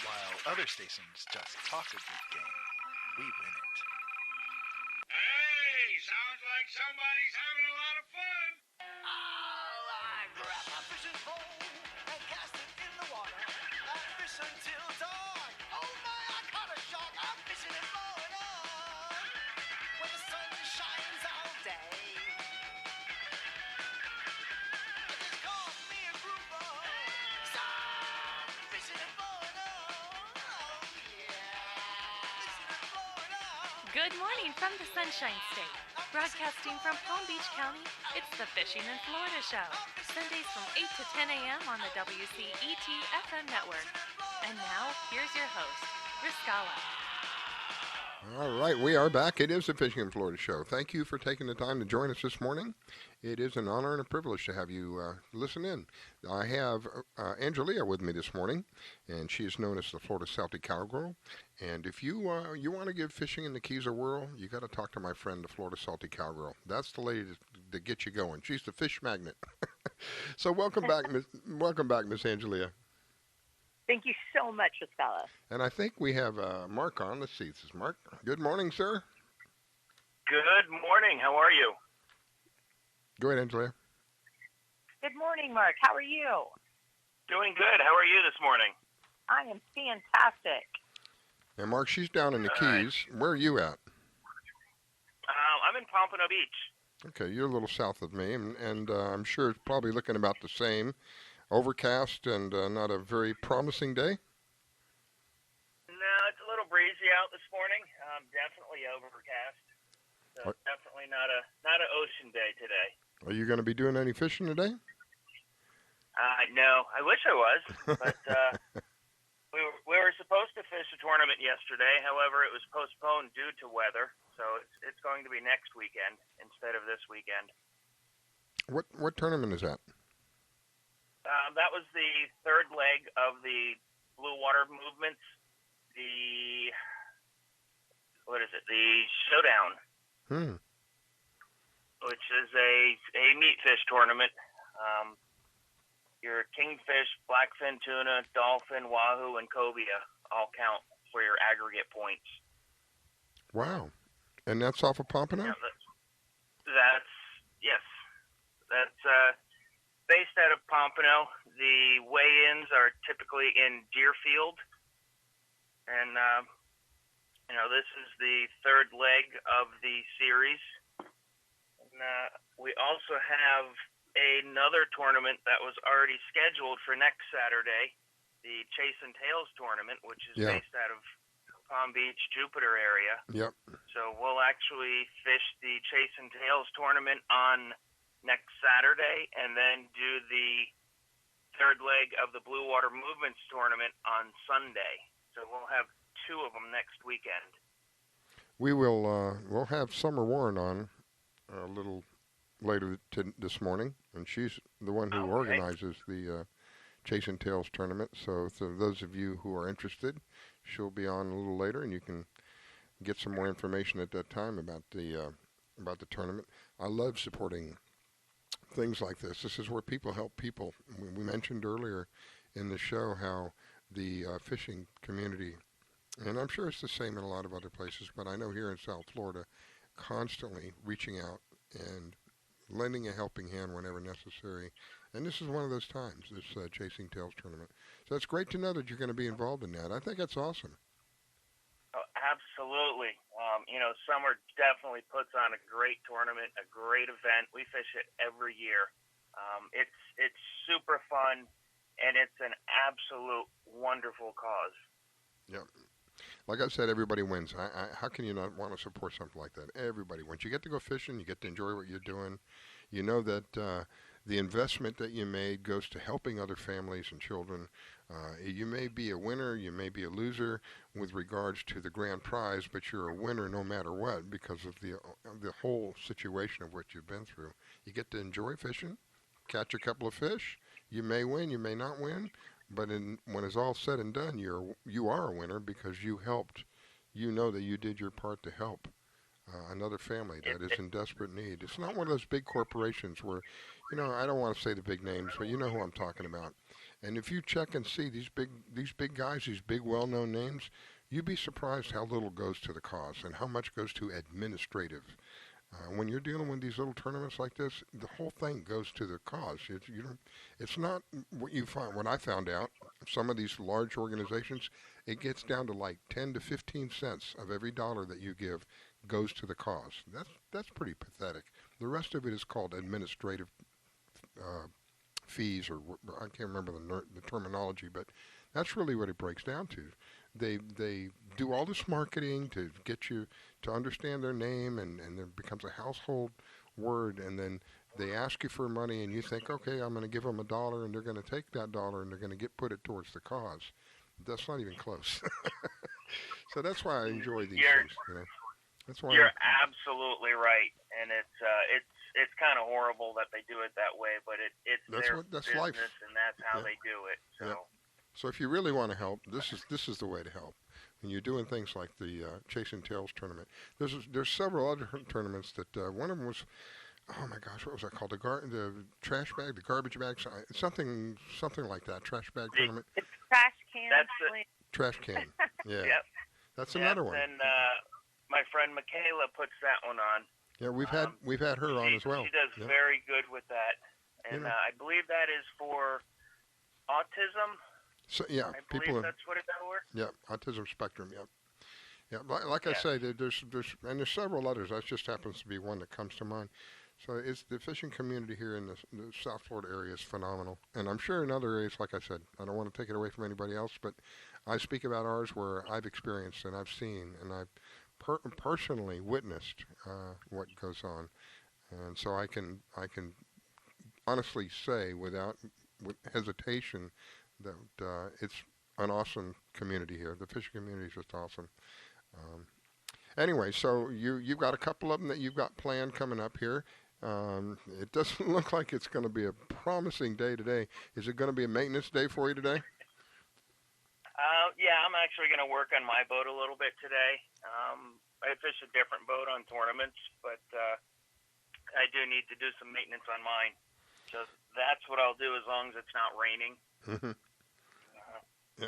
While other stations just talk a good game, we win it. Hey, sounds like somebody's having a lot of fun. I grab my fishing pole and cast it in the water. I fish until dawn. Oh my, I caught a shark. I'm fishing and blowing on. When the sun shines all day. I just caught me a grouper. So I'm fishing and blowing on. Oh yeah, fishing and blowing on. Good morning from the Sunshine State. Broadcasting from Palm Beach County, it's the Fishing in Florida show. Sundays from 8 to 10 a.m. on the WCET FM network. And now, here's your host, Riscala. All right, we are back. It is the Fishing in Florida show. Thank you for taking the time to join us this morning. It is an honor and a privilege to have you listen in. I have Angelia with me this morning, and she is known as the Florida Celtic Cowgirl. And if you want to give fishing in the Keys a whirl, you got to talk to my friend, the Florida Celtic Cowgirl. That's the lady to get you going. She's the fish magnet. So welcome back, Miss Angelia. Thank you so much, Riscala. And I think we have Mark on. Let's see. This is Mark. Good morning, sir. Good morning. How are you? Go ahead, Angelia. Good morning, Mark. How are you? Doing good. How are you this morning? I am fantastic. And Mark, she's down in the Keys. Where are you at? I'm in Pompano Beach. Okay, you're a little south of me, and I'm sure it's probably looking about the same. Overcast and not a very promising day? No, it's a little breezy out this morning. Definitely overcast. So definitely not a ocean day today. Are you going to be doing any fishing today? No, I wish I was, but we were supposed to fish a tournament yesterday. However, it was postponed due to weather, so it's going to be next weekend instead of this weekend. What tournament is that? That was the third leg of the Blue Water Movements. The Showdown, which is a meat fish tournament. Your kingfish, blackfin tuna, dolphin, wahoo, and cobia all count for your aggregate points. Wow. And that's off of Pompano? Yeah, that's based out of Pompano. The weigh-ins are typically in Deerfield. And, this is the third leg of the series. And we also have another tournament that was already scheduled for next Saturday, the Chase and Tails tournament, which is based out of Palm Beach, Jupiter area. Yep. So we'll actually fish the Chase and Tails tournament on next Saturday and then do the third leg of the Blue Water Movements tournament on Sunday. So we'll have two of them next weekend. We'll have Summer Warren on a little later this morning, and she's the one who organizes the Chase and Tails tournament. So those of you who are interested, she'll be on a little later, and you can get some more information at that time about the tournament. I love supporting things like this. This is where people help people. We mentioned earlier in the show how the fishing community, and I'm sure it's the same in a lot of other places, but I know here in South Florida, constantly reaching out and lending a helping hand whenever necessary. And this is one of those times, this Chasing Tails tournament. So it's great to know that you're going to be involved in that. I think that's awesome. Oh, absolutely. Summer definitely puts on a great tournament, a great event. We fish it every year. It's super fun, and it's an absolute wonderful cause. Yep. Like I said, everybody wins. How can you not want to support something like that? Everybody wins. You get to go fishing. You get to enjoy what you're doing. You know that the investment that you made goes to helping other families and children. You may be a winner. You may be a loser with regards to the grand prize, but you're a winner no matter what because of the whole situation of what you've been through. You get to enjoy fishing, catch a couple of fish. You may win. You may not win. But when it's all said and done, you are a winner because you helped. You know that you did your part to help another family that is in desperate need. It's not one of those big corporations where, I don't want to say the big names, but you know who I'm talking about. And if you check and see these big guys, these big well-known names, you'd be surprised how little goes to the cause and how much goes to administrative. When you're dealing with these little tournaments like this, the whole thing goes to the cause. It's not what you find. What I found out, some of these large organizations, it gets down to like 10 to 15 cents of every dollar that you give goes to the cause. That's pretty pathetic. The rest of it is called administrative fees, or I can't remember the terminology, but that's really what it breaks down to. They do all this marketing to get you to understand their name, and it becomes a household word, and then they ask you for money, and you think, okay, I'm going to give them $1, and they're going to take that dollar, and they're going to put it towards the cause. That's not even close. So that's why I enjoy these things. That's why you're absolutely right, and it's kind of horrible that they do it that way, but it's their business, life. And that's how they do it. So. Yeah. So if you really want to help, this is the way to help. When you're doing things like the Chasing Tails tournament, there's several other tournaments that one of them was, oh my gosh, what was that called? The trash bag, the garbage bag, something like that. Trash bag tournament. It's trash can. Trash can. Yeah. Yep. That's another one. And my friend Michaela puts that one on. Yeah, we've had her on as well. She does very good with that, and I believe that is for autism. So, yeah, I believe that's what it's for. Yeah, autism spectrum. Yep. Yeah, like I say, there's several others. That just happens to be one that comes to mind. So it's the fishing community here in the South Florida area is phenomenal, and I'm sure in other areas. Like I said, I don't want to take it away from anybody else, but I speak about ours where I've experienced and I've seen and I've personally witnessed what goes on, and so I can honestly say with hesitation that it's an awesome community here. The fishing community is just awesome. Anyway, so you've got a couple of them that you've got planned coming up here. It doesn't look like it's going to be a promising day today. Is it going to be a maintenance day for you today? Yeah, I'm actually going to work on my boat a little bit today. I fish a different boat on tournaments, but I do need to do some maintenance on mine. So that's what I'll do as long as it's not raining. Mm-hmm.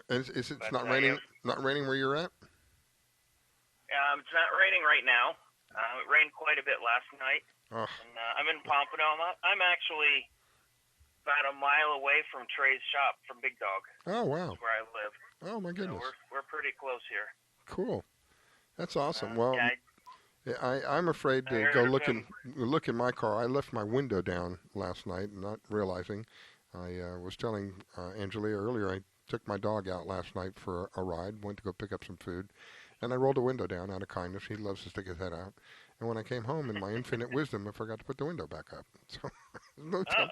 It's not raining? Not raining where you're at? It's not raining right now. It rained quite a bit last night. Oh. And, I'm in Pompano. I'm actually about a mile away from Trey's shop from Big Dog. Oh, wow. That's where I live. Oh, my goodness. So we're pretty close here. Cool. That's awesome. Well, yeah, I'm afraid to go look in my car. I left my window down last night, not realizing. I was telling Angelia earlier, I took my dog out last night for a ride, went to go pick up some food, and I rolled the window down out of kindness. He loves to stick his head out. And when I came home, in my infinite wisdom, I forgot to put the window back up. So no telling.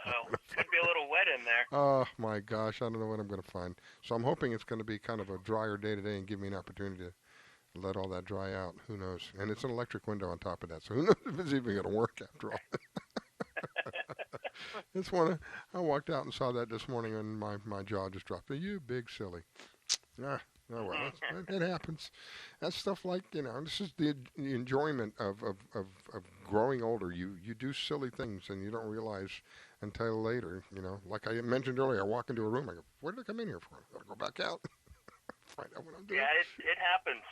Could be a little wet in there. Oh, my gosh. I don't know what I'm going to find. So I'm hoping it's going to be kind of a drier day today and give me an opportunity to let all that dry out. Who knows? And it's an electric window on top of that, so who knows if it's even going to work after all. It's one. I walked out and saw that this morning, and my jaw just dropped. You big silly. Oh well, it happens. That's stuff like, this is the enjoyment of growing older. You do silly things and you don't realize until later. Like I mentioned earlier, I walk into a room, I go, what did I come in here for? I gotta go back out. Find out what I'm doing. Yeah, it happens.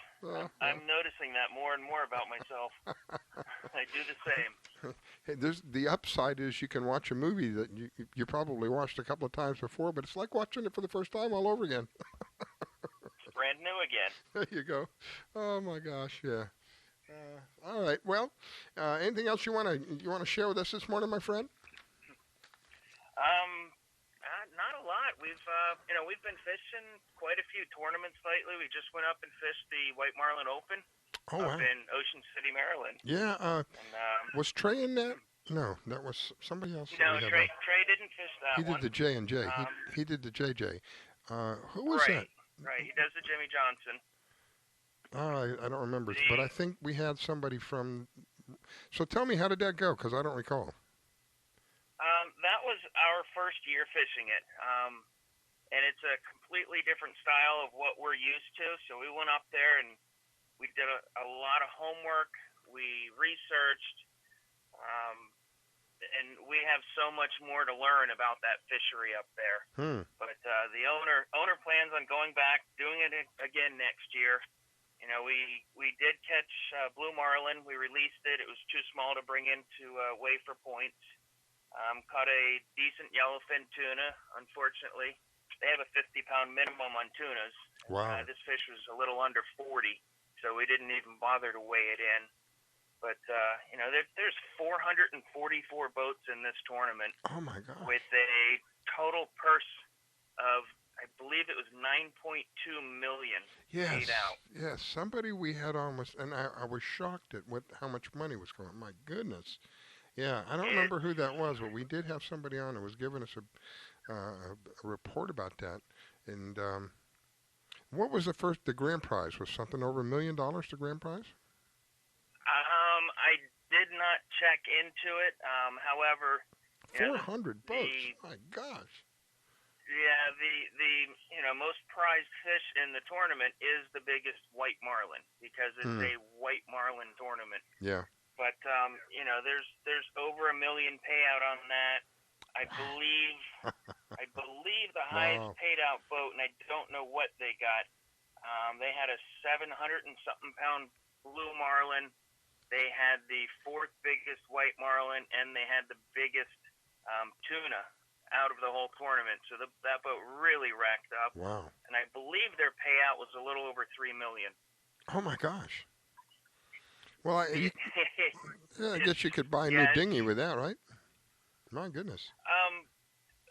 I'm noticing that more and more about myself. I do the same. Hey, the upside is you can watch a movie that you probably watched a couple of times before, but it's like watching it for the first time all over again. It's brand new again. There you go. Oh my gosh, yeah. All right. Well, anything else you want to share with us this morning, my friend? Not a lot. We've been fishing quite a few tournaments lately. We just went up and fished the White Marlin Open up in Ocean City, Maryland. Yeah. Was Trey in that? No, that was somebody else. No, Trey didn't fish that one. He did the J&J. He did the JJ. Who was that? Right. He does the Jimmy Johnson. I don't remember, but I think we had somebody from. So tell me, how did that go? Because I don't recall. That was our first year fishing it, and it's a completely different style of what we're used to. So we went up there and we did a lot of homework. We researched, and we have so much more to learn about that fishery up there. But the owner plans on going back, doing it again next year. We did catch blue marlin. We released it. It was too small to bring into weigh for points. Caught a decent yellowfin tuna. Unfortunately, they have a 50-pound minimum on tunas. Wow. This fish was a little under 40, so we didn't even bother to weigh it in. But there's 444 boats in this tournament. Oh my God! With a total purse of, I believe it was $9.2 million paid out. Yes. Somebody we had on was, and I was shocked at how much money was going. My goodness. Yeah, I don't remember who that was, but we did have somebody on who was giving us a report about that. And what was the grand prize? Was something over $1 million the grand prize? I did not check into it. However, 400 boats. My gosh. Yeah, the most prized fish in the tournament is the biggest white marlin because it's a white marlin tournament. Yeah. But there's over $1 million payout on that. I believe the highest paid out boat, and I don't know what they got. They had a 700 and something pound blue marlin. They had the fourth biggest white marlin, and they had the biggest tuna out of the whole tournament. So that boat really racked up. Wow. And I believe their payout was a little over $3 million. Oh my gosh. Well, I guess you could buy a new dinghy with that, right? My goodness.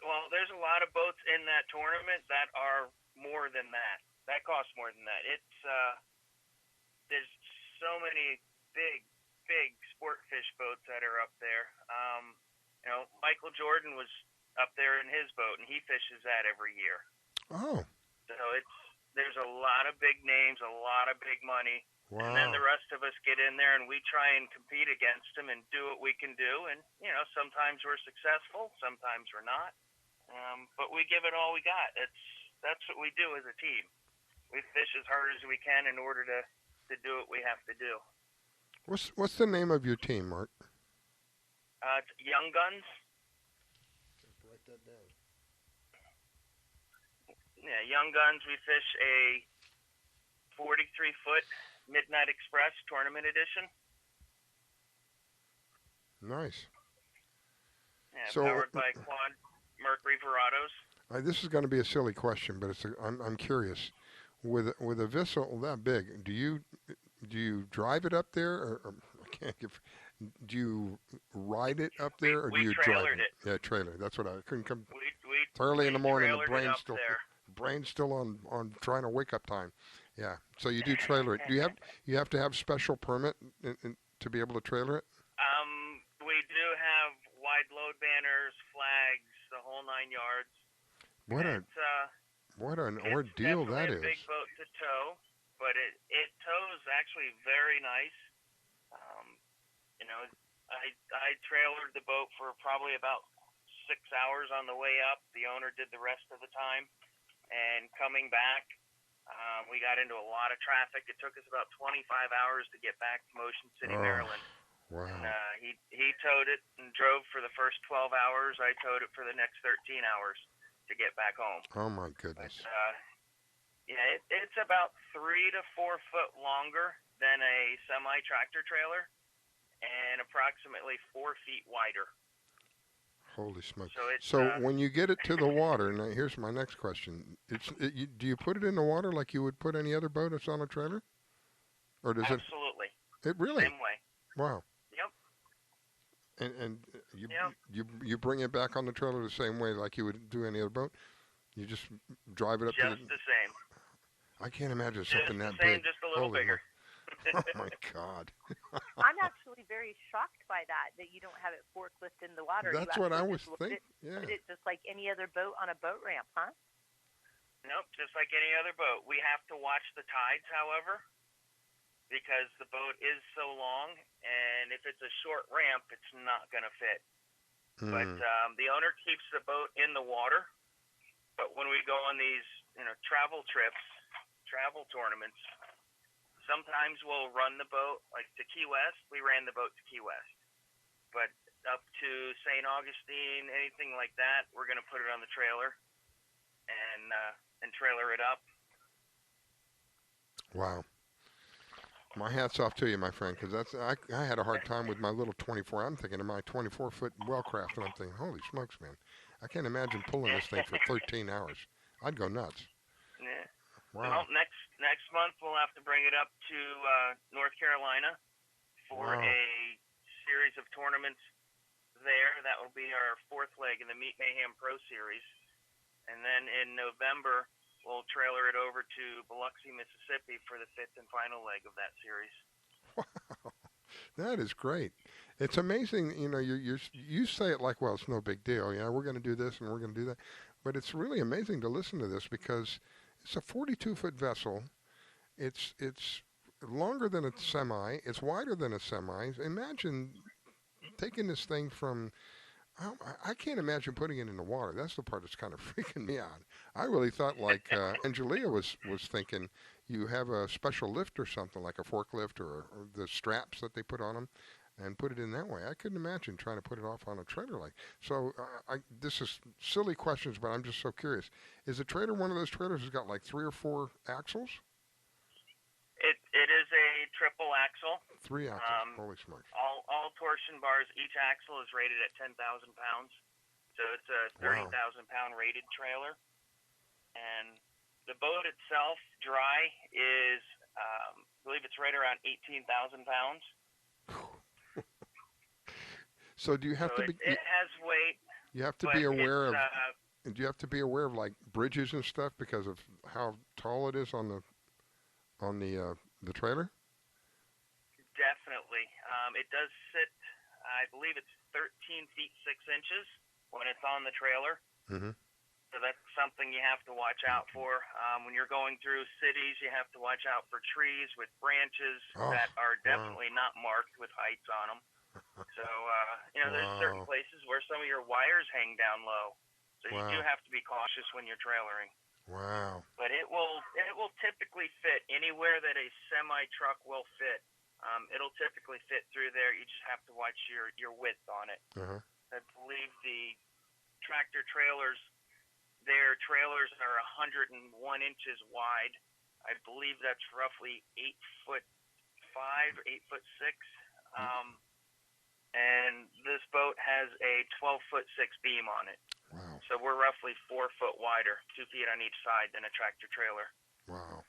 Well, there's a lot of boats in that tournament that are more than that. That costs more than that. It's there's so so many big sport fish boats that are up there. Michael Jordan was up there in his boat, and he fishes that every year. Oh. So there's a lot of big names, a lot of big money. Wow. And then the rest of us get in there and we try and compete against them and do what we can do. And, sometimes we're successful, sometimes we're not. But we give it all we got. That's what we do as a team. We fish as hard as we can in order to do what we have to do. What's the name of your team, Mark? It's Young Guns. Write that down. Yeah, Young Guns. We fish a 43-foot Midnight Express Tournament Edition. Nice. Yeah, So, powered by quad Mercury Verados. This is going to be a silly question, but I'm curious. With a vessel that big, do you drive it up there, or I can't give? Do you ride it up there, or do you drive it? Yeah, trailer. That's what I couldn't come. It's early in the morning. The brain's still on trying to wake up time. Yeah. So you do trailer it. Do you have to have special permit to be able to trailer it? We do have wide load banners, flags, the whole 9 yards. What an ordeal that is. It's definitely a big boat to tow, but it tows actually very nice. I trailered the boat for probably about 6 hours on the way up. The owner did the rest of the time. And coming back, we got into a lot of traffic. It took us about 25 hours to get back to Ocean City, Maryland. Wow. And, he towed it and drove for the first 12 hours. I towed it for the next 13 hours to get back home. Oh, my goodness. But, it's about 3 to 4 foot longer than a semi-tractor trailer and approximately 4 feet wider. Holy smokes. So when you get it to the water, now here's my next question. Do you put it in the water like you would put any other boat that's on a trailer? Or does Absolutely. It really? Same way. Wow. Yep. And you bring it back on the trailer the same way like you would do any other boat? You just drive it up just the same. I can't imagine something that same, big. Just a little bigger. Oh, my God. I'm actually very shocked by that you don't have it forklift in the water. That's what I was thinking. Yeah. Put it just like any other boat on a boat ramp, huh? Nope, just like any other boat. We have to watch the tides, however, because the boat is so long, and if it's a short ramp, it's not going to fit. But the owner keeps the boat in the water, but when we go on these travel trips, travel tournaments, sometimes we'll run the boat, like to Key West. We ran the boat to Key West. But up to St. Augustine, anything like that, we're going to put it on the trailer and trailer it up. Wow. My hat's off to you, my friend, because I had a hard time with my little 24. I'm thinking of my 24-foot Wellcraft, and I'm thinking, holy smokes, man. I can't imagine pulling this thing for 13 hours. I'd go nuts. Yeah. Wow. Well, next month we'll have to bring it up to North Carolina for a series of tournaments there. That will be our 4th leg in the Meat Mayhem Pro Series. And then in November, we'll trailer it over to Biloxi, Mississippi for the 5th and final leg of that series. Wow. That is great. It's amazing, you say it like, well, it's no big deal. Yeah, we're going to do this and we're going to do that. But it's really amazing to listen to this because it's a 42-foot vessel. It's longer than a semi. It's wider than a semi. Imagine taking this thing from, I can't imagine putting it in the water. That's the part that's kind of freaking me out. I really thought like Angelia was thinking you have a special lift or something like a forklift or the straps that they put on them and put it in that way. I couldn't imagine trying to put it off on a trailer like. So this is silly questions, but I'm just so curious. Is the trailer one of those trailers that's got like 3 or 4 axles? It is a triple axle. 3 axles. Holy smokes. All torsion bars. Each axle is rated at 10,000 pounds. So it's a 30,000 pound rated trailer. And the boat itself, dry, is I believe it's right around 18,000 pounds. So do you have to be? It has weight. You have to be aware of. Do you have to be aware of like bridges and stuff because of how tall it is on the trailer? definitely. It does sit, I believe it's 13 feet 6 inches when it's on the trailer. Mm-hmm. So that's something you have to watch out for. When you're going through cities, you have to watch out for trees with branches that are definitely not marked with heights on them. So, there's certain places where some of your wires hang down low. So you do have to be cautious when you're trailering. Wow. But it will typically fit anywhere that a semi-truck will fit. It'll typically fit through there. You just have to watch your width on it. Uh-huh. I believe the tractor trailers, their trailers are 101 inches wide. I believe that's roughly 8'5", 8'6". And this boat has a 12'6" beam on it. Wow. So we're roughly 4 foot wider, 2 feet on each side than a tractor trailer. Wow.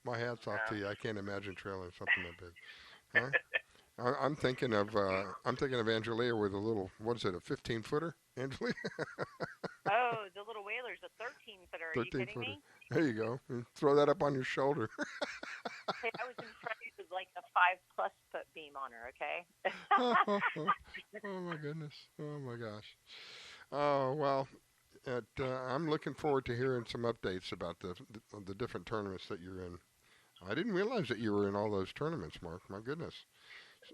My hat's off to you. I can't imagine trailing something that big. Huh? I'm thinking of Angelia with a little, what is it, a 15-footer, Angelia? Oh, the little whaler's a 13-footer. Are you kidding me? There you go. And throw that up on your shoulder. Hey, I was impressed with like a 5+ foot beam on her. Okay. Oh my goodness. Oh my gosh. Oh well. I'm looking forward to hearing some updates about the different tournaments that you're in. I didn't realize that you were in all those tournaments, Mark. My goodness.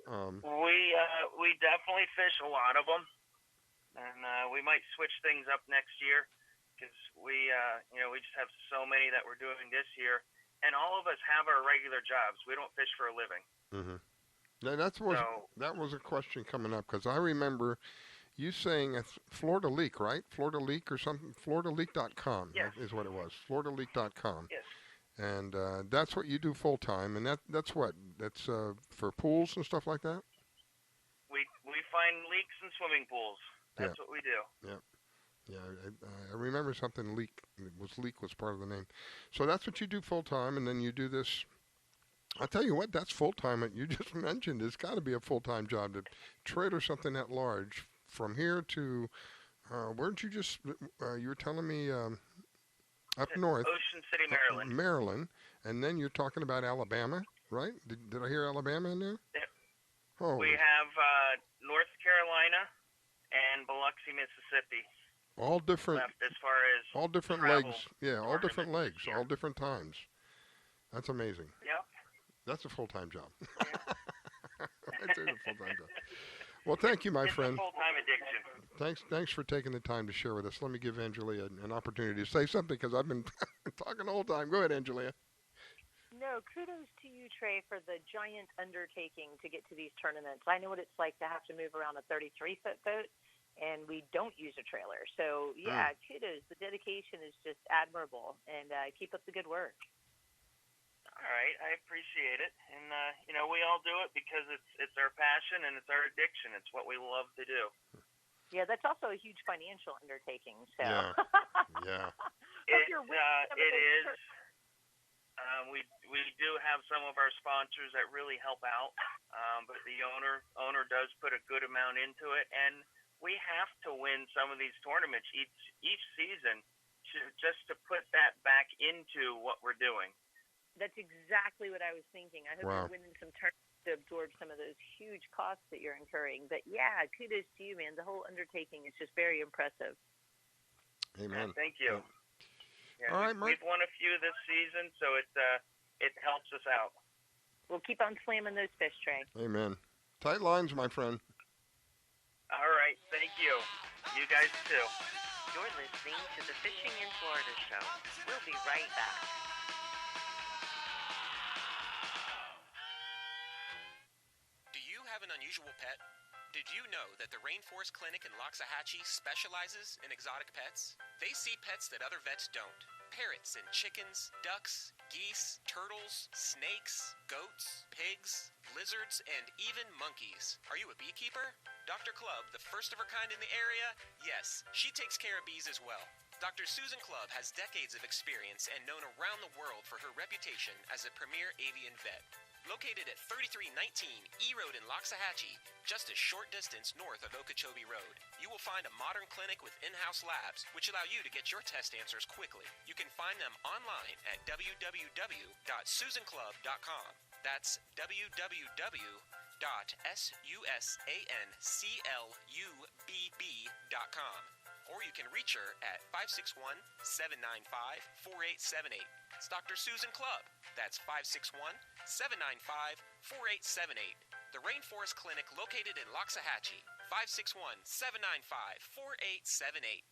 We definitely fish a lot of them, and we might switch things up next year because we just have so many that we're doing this year, and all of us have our regular jobs. We don't fish for a living. Mm-hmm. Now that was a question coming up because I remember you saying Florida Leak, right? Florida Leak or something. FloridaLeak.com is what it was. FloridaLeak.com. Yes. And that's what you do full time, and that's what? That's for pools and stuff like that? We find leaks in swimming pools. That's what we do. Yeah. Yeah, I remember something Leak was part of the name. So that's what you do full time, and then you do this. I'll tell you what, that's full time. You just mentioned it's got to be a full time job to trailer something that large from here to where'd you just? You were telling me. Up north, Ocean City, Maryland. Maryland, and then you're talking about Alabama, right? Did I hear Alabama in there? Yeah. Oh. We have North Carolina and Biloxi, Mississippi. All different. Left as far as all different legs. Yeah, all different legs, all different times. That's amazing. Yep. That's a full-time job. That's a full-time job. Well, thank you, my friend. It's a full-time addiction. Thanks for taking the time to share with us. Let me give Angelia an opportunity to say something because I've been talking the whole time. Go ahead, Angelia. No, kudos to you, Trey, for the giant undertaking to get to these tournaments. I know what it's like to have to move around a 33-foot boat, and we don't use a trailer. So, kudos. The dedication is just admirable, and keep up the good work. All right, I appreciate it, and we all do it because it's our passion and it's our addiction. It's what we love to do. Yeah, that's also a huge financial undertaking. So yeah. It is. We do have some of our sponsors that really help out, but the owner does put a good amount into it, and we have to win some of these tournaments each season just to put that back into what we're doing. That's exactly what I was thinking. I hope you're winning some tournaments to absorb some of those huge costs that you're incurring. But yeah, kudos to you, man. The whole undertaking is just very impressive. Amen. Thank you. All right, Mark. We've won a few this season, so it helps us out. We'll keep on slamming those fish, Trey. Amen. Tight lines, my friend. All right, thank you. You guys too. You're listening to the Fishing in Florida show. We'll be right back. Do you have an unusual pet? Did you know that the Rainforest Clinic in Loxahatchee specializes in exotic pets? They see pets that other vets don't. Parrots and chickens, ducks, geese, turtles, snakes, goats, pigs, lizards, and even monkeys. Are you a beekeeper? Dr. Clubb, the first of her kind in the area? Yes, she takes care of bees as well. Dr. Susan Clubb has decades of experience and known around the world for her reputation as a premier avian vet. Located at 3319 E Road in Loxahatchee, just a short distance north of Okeechobee Road, you will find a modern clinic with in-house labs, which allow you to get your test answers quickly. You can find them online at www.susanclub.com. That's www.susanclubb.com. Or you can reach her at 561-795-4878. It's Dr. Susan Clubb. That's 561-795-4878. The Rainforest Clinic located in Loxahatchee. 561-795-4878.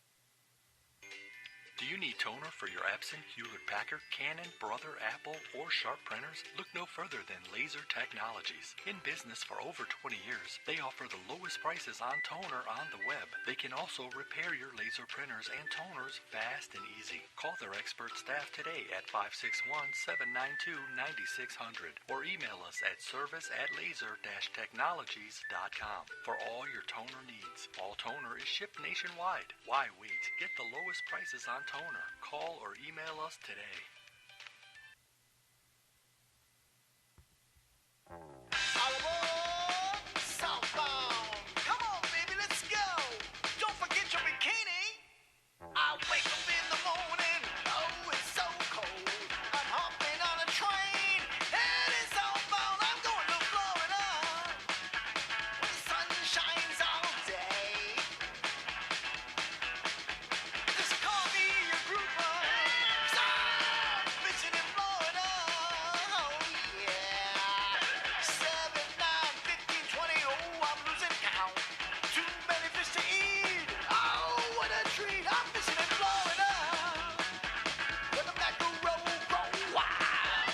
Do you need toner for your Epson, Hewlett-Packard, Canon, Brother, Apple, or Sharp printers? Look no further than Laser Technologies. In business for over 20 years, they offer the lowest prices on toner on the web. They can also repair your laser printers and toners fast and easy. Call their expert staff today at 561-792-9600 or email us at service@laser-technologies.com for all your toner needs. All toner is shipped nationwide. Why wait? Get the lowest prices on toner. Call or email us today. Southbound. Come on, baby, let's go. Don't forget your bikini. I wake up in the morning. Oh, it's so cold. I'm hopping on a train. Heading southbound. I'm going to Florida. Where the sun shines all day. Just call me a grouper. 'Cause I'm fishing in Florida. Oh, yeah. 7, 9, 15, 20. Oh, I'm losing count. Too many fish to eat. Oh, what a treat. I'm fishing in Florida. Where the mackerel grow wild.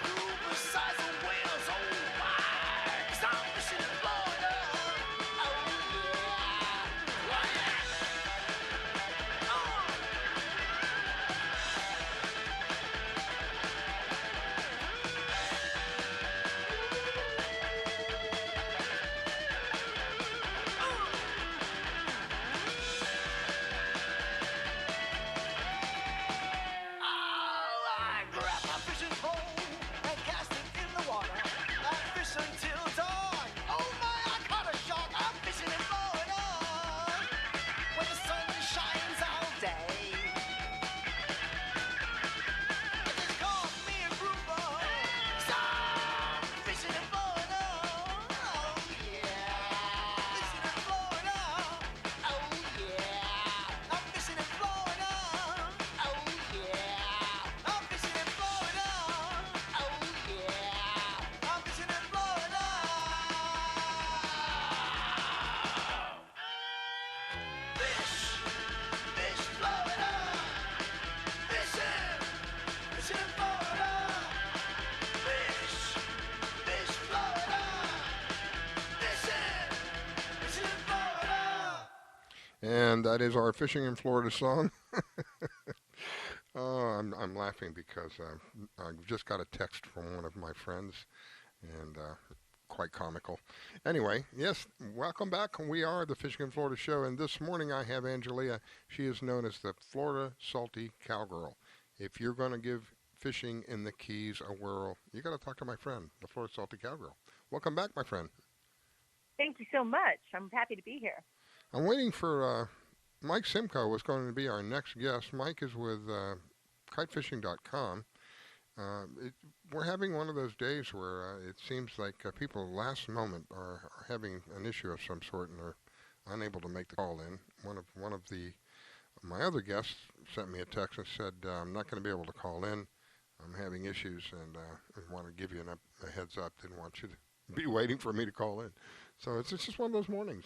Grouper size of whales. Oh, my. 'Cause I'm fishing in Florida. Oh, yeah. Oh, yeah. I grab my fishing pole and cast it in the water. I fish until dawn. Oh my, I caught a shark. I'm fishing in Florida where the sun shines all day. They call me a grouper 'cause I'm fishing in Florida. Oh yeah, fishing in Florida. Oh yeah, I'm fishing in Florida. Oh yeah, I'm fishing in Florida. Oh yeah, I'm fishing in Florida. Fish, fish, Florida. Fishing, fishing in Florida. Fish, fish, Florida. Fishing, fishing in Florida. And that is our Fishing in Florida song. Oh, I'm laughing because I've just got a text from one of my friends, and quite comical. Anyway, yes, welcome back. We are the Fishing in Florida show, and this morning I have Angelia. She is known as the Florida Salty Cowgirl. If you're going to give fishing in the Keys a whirl, you got to talk to my friend, the Florida Salty Cowgirl. Welcome back, my friend. Thank you so much. I'm happy to be here. I'm waiting for Mike Simcoe was going to be our next guest. Mike is with kitefishing.com. We're having one of those days where it seems like people last moment are having an issue of some sort and are unable to make the call in. One of my other guests sent me a text and said, I'm not going to be able to call in. I'm having issues, and I want to give you a heads up. Didn't want you to be waiting for me to call in. So it's just one of those mornings.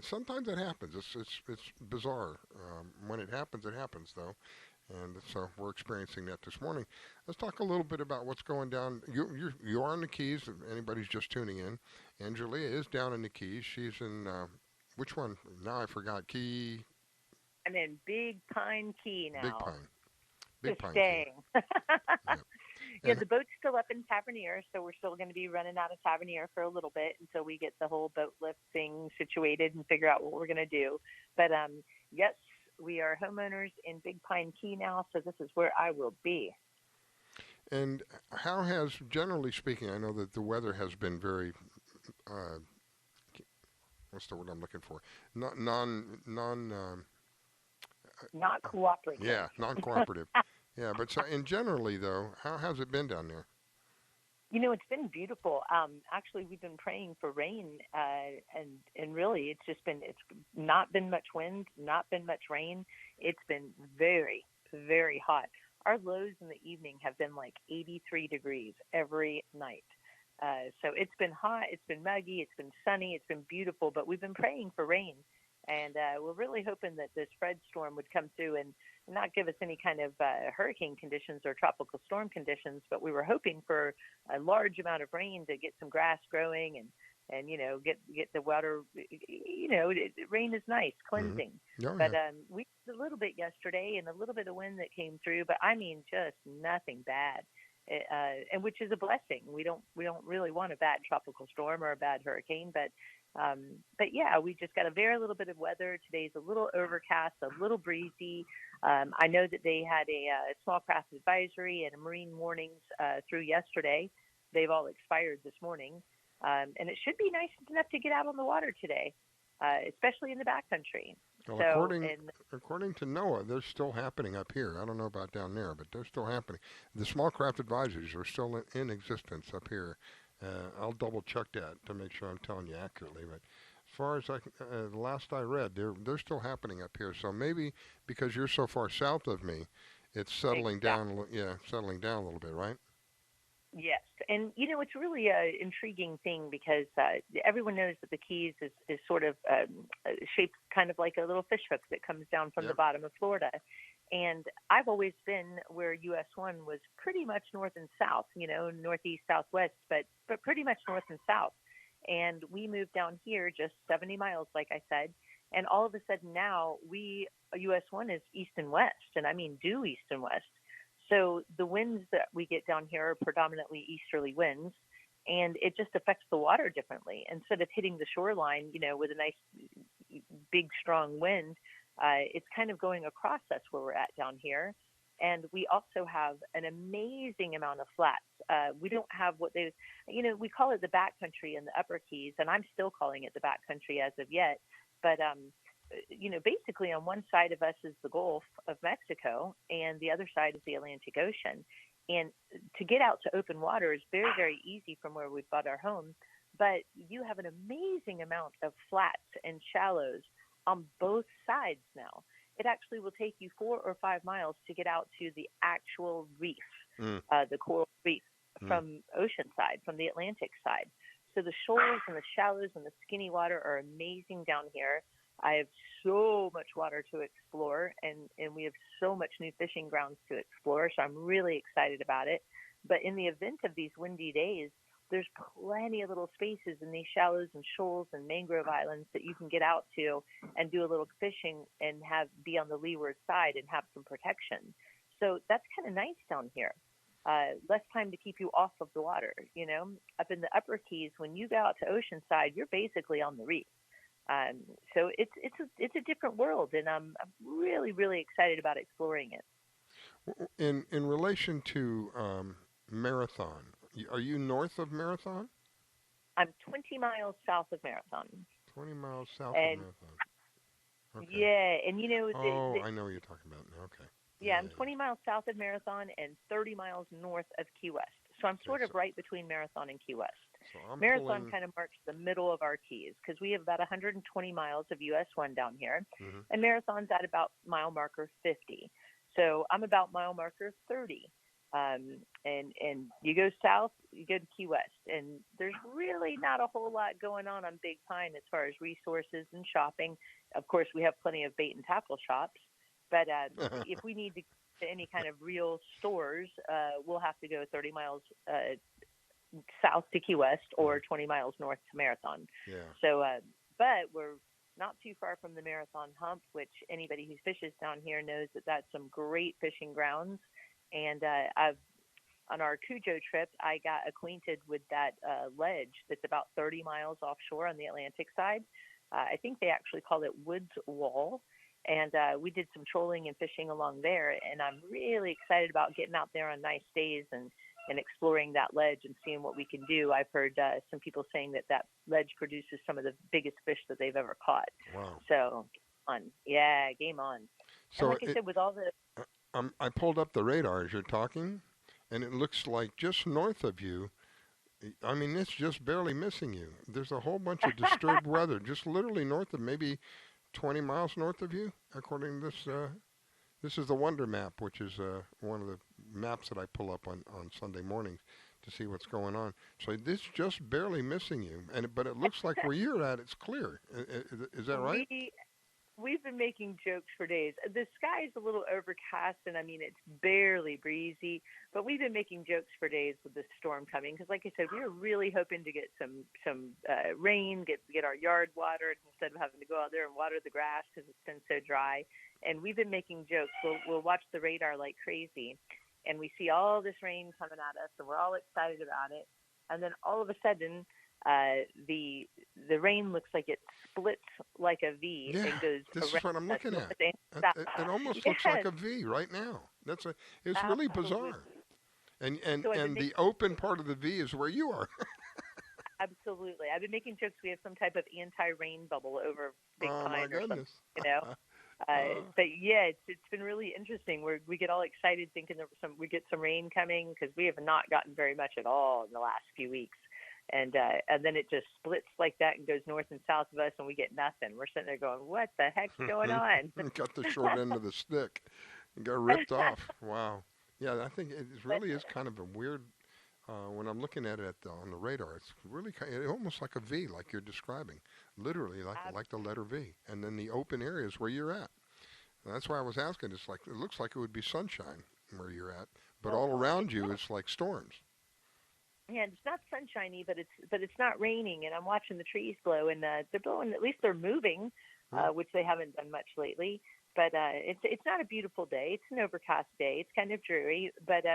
Sometimes it happens. It's bizarre. When it happens, though. And so we're experiencing that this morning. Let's talk a little bit about what's going down. You are in the Keys. If anybody's just tuning in, Angelia is down in the Keys. She's in which one? Now I forgot. Key. I'm in Big Pine Key now. Big Pine. Big Pine. Staying. Yep. Yeah, the boat's still up in Tavernier, so we're still going to be running out of Tavernier for a little bit until we get the whole boat lift thing situated and figure out what we're going to do. But yes, we are homeowners in Big Pine Key now, so this is where I will be. And how has, generally speaking, I know that the weather has been very, what's the word I'm looking for? Not cooperative. Yeah, non-cooperative. Yeah, but so in generally though, how has it been down there? It's been beautiful. Actually, we've been praying for rain, and really, it's not been much wind, not been much rain. It's been very, very hot. Our lows in the evening have been like 83 degrees every night. So it's been hot, it's been muggy, it's been sunny, it's been beautiful, but we've been praying for rain. And we're really hoping that this Fred storm would come through and not give us any kind of hurricane conditions or tropical storm conditions, but we were hoping for a large amount of rain to get some grass growing and get the water. Rain is nice, cleansing. Oh, But yeah. we had a little bit yesterday and a little bit of wind that came through, but I mean just nothing bad. And which is a blessing. We don't really want a bad tropical storm or a bad hurricane, but yeah, we just got a very little bit of weather. Today's a little overcast, a little breezy. I know that they had a small craft advisory and a marine warnings through yesterday. They've all expired this morning, and it should be nice enough to get out on the water today, especially in the backcountry. Well, So, according to NOAA, they're still happening up here. I don't know about down there, but they're still happening. The small craft advisories are still in existence up here. I'll double check that to make sure I'm telling you accurately. But as far as the last I read, they're still happening up here. So maybe because you're so far south of me, it's settling down. Yeah, settling down a little bit, right? yes, and it's really an intriguing thing because everyone knows that the Keys is sort of shaped kind of like a little fish hook that comes down from the bottom of Florida. And I've always been where US 1 was pretty much north and south, northeast, southwest, but pretty much north and south. And we moved down here just 70 miles, like I said. And all of a sudden now US 1 is east and west, and I mean due east and west. So the winds that we get down here are predominantly easterly winds, and it just affects the water differently. Instead of hitting the shoreline, with a nice, big, strong wind, it's kind of going across us where we're at down here. And we also have an amazing amount of flats. We don't have what we call it the backcountry in the Upper Keys, and I'm still calling it the backcountry as of yet. But basically on one side of us is the Gulf of Mexico, and the other side is the Atlantic Ocean. And to get out to open water is very, very easy from where we've bought our home. But you have an amazing amount of flats and shallows on both sides now. It actually will take you 4 or 5 miles to get out to the actual reef, the coral reef from ocean side, from the Atlantic side. So the shoals and the shallows and the skinny water are amazing down here. I have so much water to explore, and we have so much new fishing grounds to explore, so I'm really excited about it. But in the event of these windy days, there's plenty of little spaces in these shallows and shoals and mangrove islands that you can get out to and do a little fishing and be on the leeward side and have some protection. So that's kind of nice down here. Less time to keep you off of the water. Up in the Upper Keys, when you go out to Oceanside, you're basically on the reef. So it's a different world, and I'm really, really excited about exploring it. In relation to Marathon, are you north of Marathon? I'm 20 miles south of Marathon. 20 miles south of Marathon. Okay. Yeah, and I know what you're talking about now. Okay. Yeah, I'm 20 miles south of Marathon and 30 miles north of Key West. So I'm sort of right between Marathon and Key West. So Marathon kind of marks the middle of our Keys because we have about 120 miles of US 1 down here, and Marathon's at about mile marker 50. So I'm about mile marker 30. And you go south, you go to Key West, and there's really not a whole lot going on Big Pine as far as resources and shopping. Of course, we have plenty of bait and tackle shops, but if we need to go to any kind of real stores, we'll have to go 30 miles south to Key West or 20 miles north to Marathon. Yeah. So, but we're not too far from the Marathon Hump, which anybody who fishes down here knows that that's some great fishing grounds. And on our Cujo trip, I got acquainted with that ledge that's about 30 miles offshore on the Atlantic side. I think they actually call it Woods Wall. And we did some trolling and fishing along there. And I'm really excited about getting out there on nice days and exploring that ledge and seeing what we can do. I've heard some people saying that ledge produces some of the biggest fish that they've ever caught. Wow. So, game on. So and like I said, with all the... I pulled up the radar as you're talking, and it looks like just north of you. I mean, it's just barely missing you. There's a whole bunch of disturbed weather, just literally north of, maybe 20 miles north of you, according to this. This is the Wonder Map, which is one of the maps that I pull up on Sunday mornings to see what's going on. So this just barely missing you, but it looks like where you're at, it's clear. Is that right? We've been making jokes for days. The sky's a little overcast, and I mean, it's barely breezy, but we've been making jokes for days with this storm coming because, like I said, we were really hoping to get some rain, get our yard watered instead of having to go out there and water the grass because it's been so dry. And we've been making jokes. We'll watch the radar like crazy, and we see all this rain coming at us, and we're all excited about it. And then all of a sudden, the rain looks like it splits like a V and goes. This is what I'm looking at. It almost looks like a V right now. It's really bizarre. And the open part of the V is where you are. Absolutely. I've been making jokes. We have some type of anti-rain bubble over Big Pine. My or goodness. something, but yeah, it's been really interesting. We get all excited thinking we get some rain coming because we have not gotten very much at all in the last few weeks. And then it just splits like that and goes north and south of us, and we get nothing. We're sitting there going, "What the heck's going on?" Got the short end of the stick and got ripped off. Wow. Yeah, I think it really is kind of a weird. When I'm looking at it on the radar, it's really almost like a V, like you're describing, literally like the letter V. And then the open area is where you're at. And that's why I was asking. It's like it looks like it would be sunshine where you're at, but all around you it's like storms. Yeah, it's not sunshiny, but it's not raining, and I'm watching the trees blow, and they're blowing. At least they're moving, which they haven't done much lately. But it's not a beautiful day. It's an overcast day. It's kind of dreary, but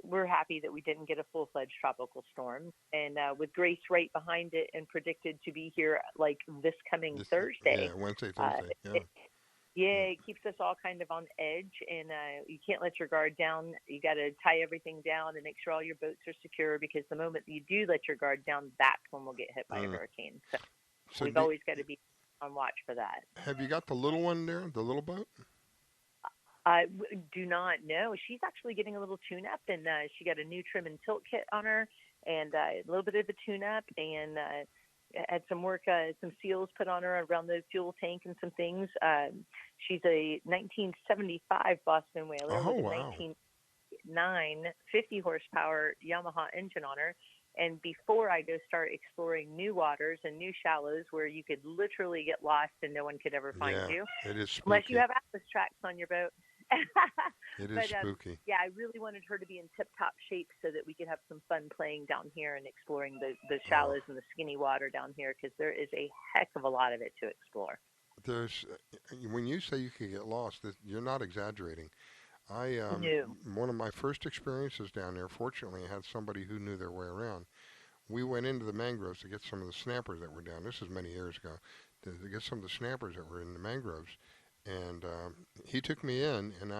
we're happy that we didn't get a full-fledged tropical storm, and with Grace right behind it and predicted to be here like this coming Thursday. Yeah, Wednesday, Thursday. It keeps us all kind of on edge, and you can't let your guard down. You got to tie everything down and make sure all your boats are secure, because the moment you do let your guard down, that's when we'll get hit by a hurricane. So we've always got to be on watch for that. Have you got the little one there, the little boat? I do not know. She's actually getting a little tune-up, and she got a new trim and tilt kit on her, and a little bit of a tune-up, and had some work, some seals put on her around the fuel tank and some things. She's a 1975 Boston Whaler with a 1909 50 horsepower Yamaha engine on her. And before I go start exploring new waters and new shallows where you could literally get lost and no one could ever find you, it is spooky. unless you have atlas tracks on your boat. It is spooky. Yeah, I really wanted her to be in tip-top shape so that we could have some fun playing down here and exploring the shallows and the skinny water down here, because there is a heck of a lot of it to explore. When you say you could get lost, you're not exaggerating. One of my first experiences down there, fortunately, I had somebody who knew their way around. We went into the mangroves to get some of the snappers that were down. This is many years ago. To get some of the snappers that were in the mangroves. And he took me in, and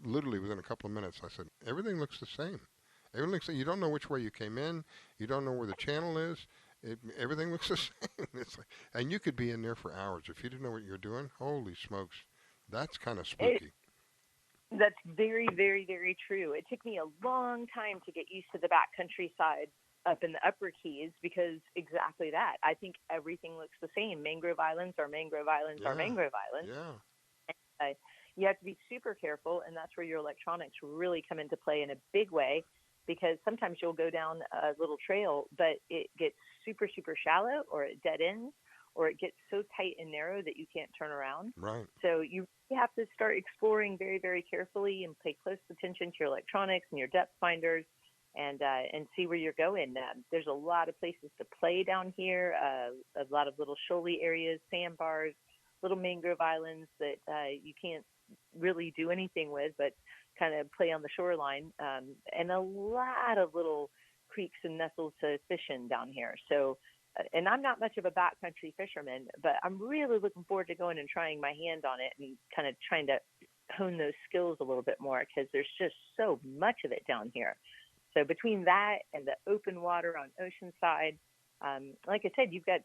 literally within a couple of minutes, I said, everything looks the same. Everything looks. You don't know which way you came in. You don't know where the channel is. Everything looks the same. And you could be in there for hours if you didn't know what you're doing. Holy smokes, that's kind of spooky. That's very, very, very true. It took me a long time to get used to the backcountry side up in the upper Keys, because exactly that. I think everything looks the same. Mangrove islands are mangrove islands are mangrove islands. Yeah. And, you have to be super careful, and that's where your electronics really come into play in a big way, because sometimes you'll go down a little trail, but it gets super, super shallow, or it dead ends, or it gets so tight and narrow that you can't turn around. Right. So you have to start exploring very, very carefully and pay close attention to your electronics and your depth finders, and see where you're going. There's a lot of places to play down here, a lot of little shoaly areas, sandbars, little mangrove islands that you can't really do anything with, but kind of play on the shoreline, and a lot of little creeks and nestles to fish in down here. So, and I'm not much of a backcountry fisherman, but I'm really looking forward to going and trying my hand on it and kind of trying to hone those skills a little bit more, because there's just so much of it down here. So between that and the open water on Oceanside, like I said, you've got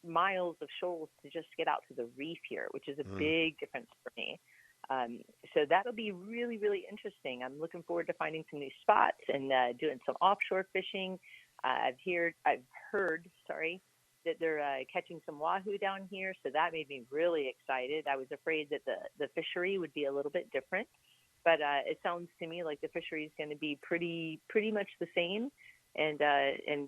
miles of shoals to just get out to the reef here, which is a big difference for me. So that'll be really, really interesting. I'm looking forward to finding some new spots and doing some offshore fishing. I've heard, that they're catching some wahoo down here, so that made me really excited. I was afraid that the fishery would be a little bit different, but it sounds to me like the fishery is going to be pretty much the same. And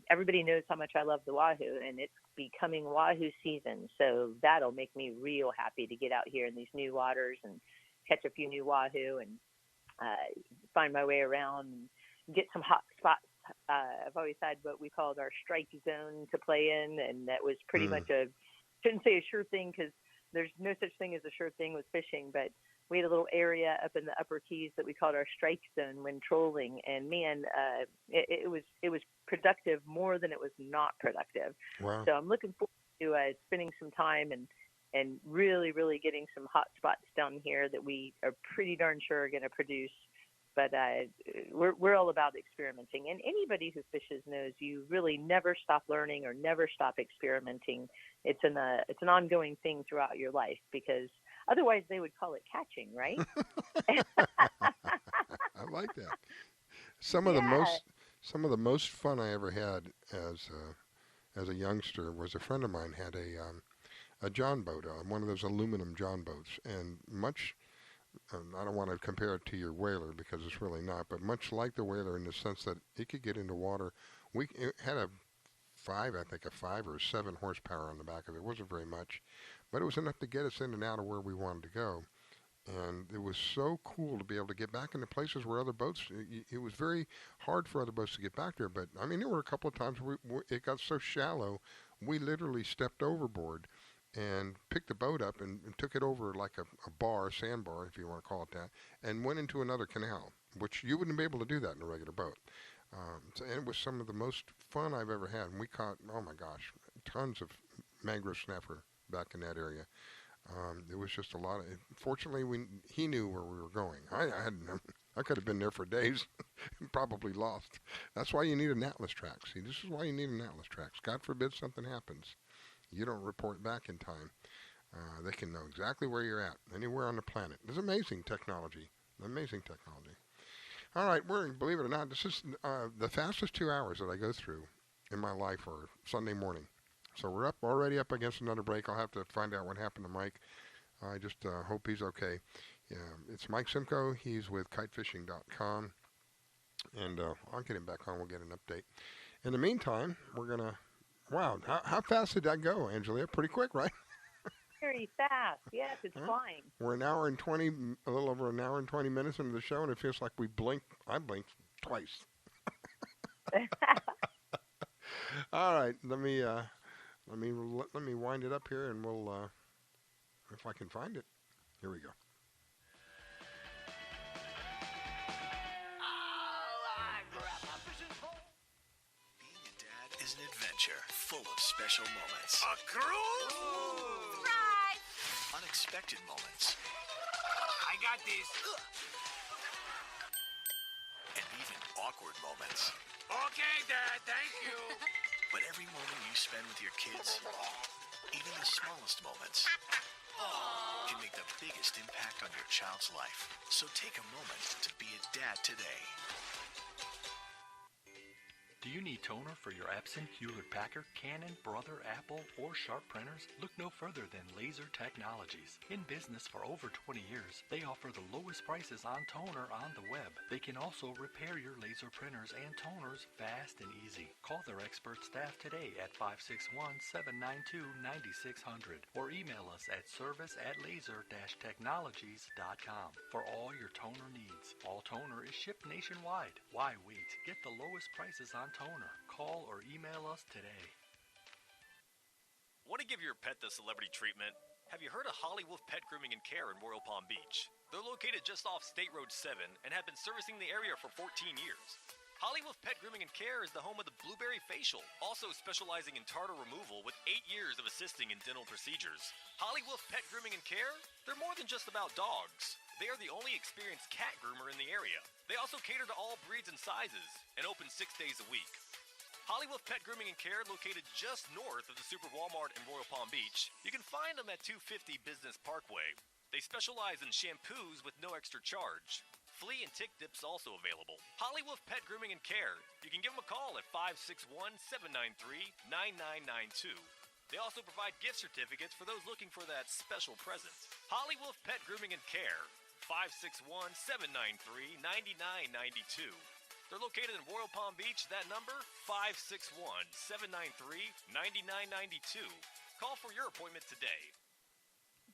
everybody knows how much I love the wahoo, and it's becoming wahoo season, so that'll make me real happy to get out here in these new waters and catch a few new wahoo and find my way around and get some hot spots. I've always had what we called our strike zone to play in, and that was pretty much shouldn't say a sure thing because there's no such thing as a sure thing with fishing, but we had a little area up in the upper keys that we called our strike zone when trolling, and man, it was productive more than it was not productive. Wow. So I'm looking forward to spending some time and really, really getting some hot spots down here that we are pretty darn sure are going to produce. But we're all about experimenting, and anybody who fishes knows you really never stop learning or never stop experimenting. It's an ongoing thing throughout your life, because otherwise they would call it catching, right? I like that. Some of the most fun I ever had as a youngster was a friend of mine had a John boat, one of those aluminum John boats, and much. I don't want to compare it to your whaler because it's really not, but much like the whaler in the sense that it could get into water. It had a 5 or 7 horsepower on the back of it. It wasn't very much, but it was enough to get us in and out of where we wanted to go. And it was so cool to be able to get back into places where other boats, it was very hard for other boats to get back there. But I mean, there were a couple of times where it got so shallow, we literally stepped overboard and picked the boat up and took it over like a sandbar, if you want to call it that, and went into another canal, which you wouldn't be able to do that in a regular boat. And it was some of the most fun I've ever had. And we caught, oh my gosh, tons of mangrove snapper back in that area. It was just a lot of. Fortunately, he knew where we were going. I could have been there for days, and probably lost. That's why you need an atlas track. See, this is why you need an atlas track. God forbid something happens. You don't report back in time. They can know exactly where you're at, anywhere on the planet. It's amazing technology. Amazing technology. All right, believe it or not, this is the fastest 2 hours that I go through in my life are Sunday morning. So we're already up against another break. I'll have to find out what happened to Mike. I just hope he's okay. Yeah, it's Mike Simcoe. He's with kitefishing.com. And I'll get him back on. We'll get an update. In the meantime, we're going to... Wow, how fast did that go, Angelia? Pretty quick, right? Very fast. Yes, it's flying. We're a little over an hour and 20 minutes into the show, and it feels like I blinked twice. All right, let me wind it up here, and we'll, if I can find it. Here we go. Is an adventure full of special moments. A cruise? Right. Unexpected moments. I got this. And even awkward moments. Okay, Dad, thank you. But every moment you spend with your kids, even the smallest moments, can make the biggest impact on your child's life. So take a moment to be a dad today. Do you need toner for your Epson, Hewlett-Packard, Canon, Brother, Apple, or Sharp printers? Look no further than Laser Technologies. In business for over 20 years, they offer the lowest prices on toner on the web. They can also repair your laser printers and toners fast and easy. Call their expert staff today at 561-792-9600 or email us at service@laser-technologies.com for all your toner needs. All toner is shipped nationwide. Why wait? Get the lowest prices on toner. Call or email us today. Want to give your pet the celebrity treatment? Have you heard of Holly Wolf Pet Grooming and Care in Royal Palm Beach? They're located just off State Road 7 and have been servicing the area for 14 years. Holly Wolf Pet Grooming and Care is the home of the Blueberry Facial, also specializing in tartar removal with 8 years of assisting in dental procedures. Holly Wolf Pet Grooming and Care? They're more than just about dogs. They are the only experienced cat groomer in the area. They also cater to all breeds and sizes and open 6 days a week. Holly Wolf Pet Grooming and Care, located just north of the Super Walmart in Royal Palm Beach. You can find them at 250 Business Parkway. They specialize in shampoos with no extra charge. Flea and tick dips also available. Hollywolf Pet Grooming and Care. You can give them a call at 561-793-9992. They also provide gift certificates for those looking for that special present. Hollywolf Pet Grooming and Care. 561-793-9992. They're located in Royal Palm Beach. That number, 561-793-9992. Call for your appointment today.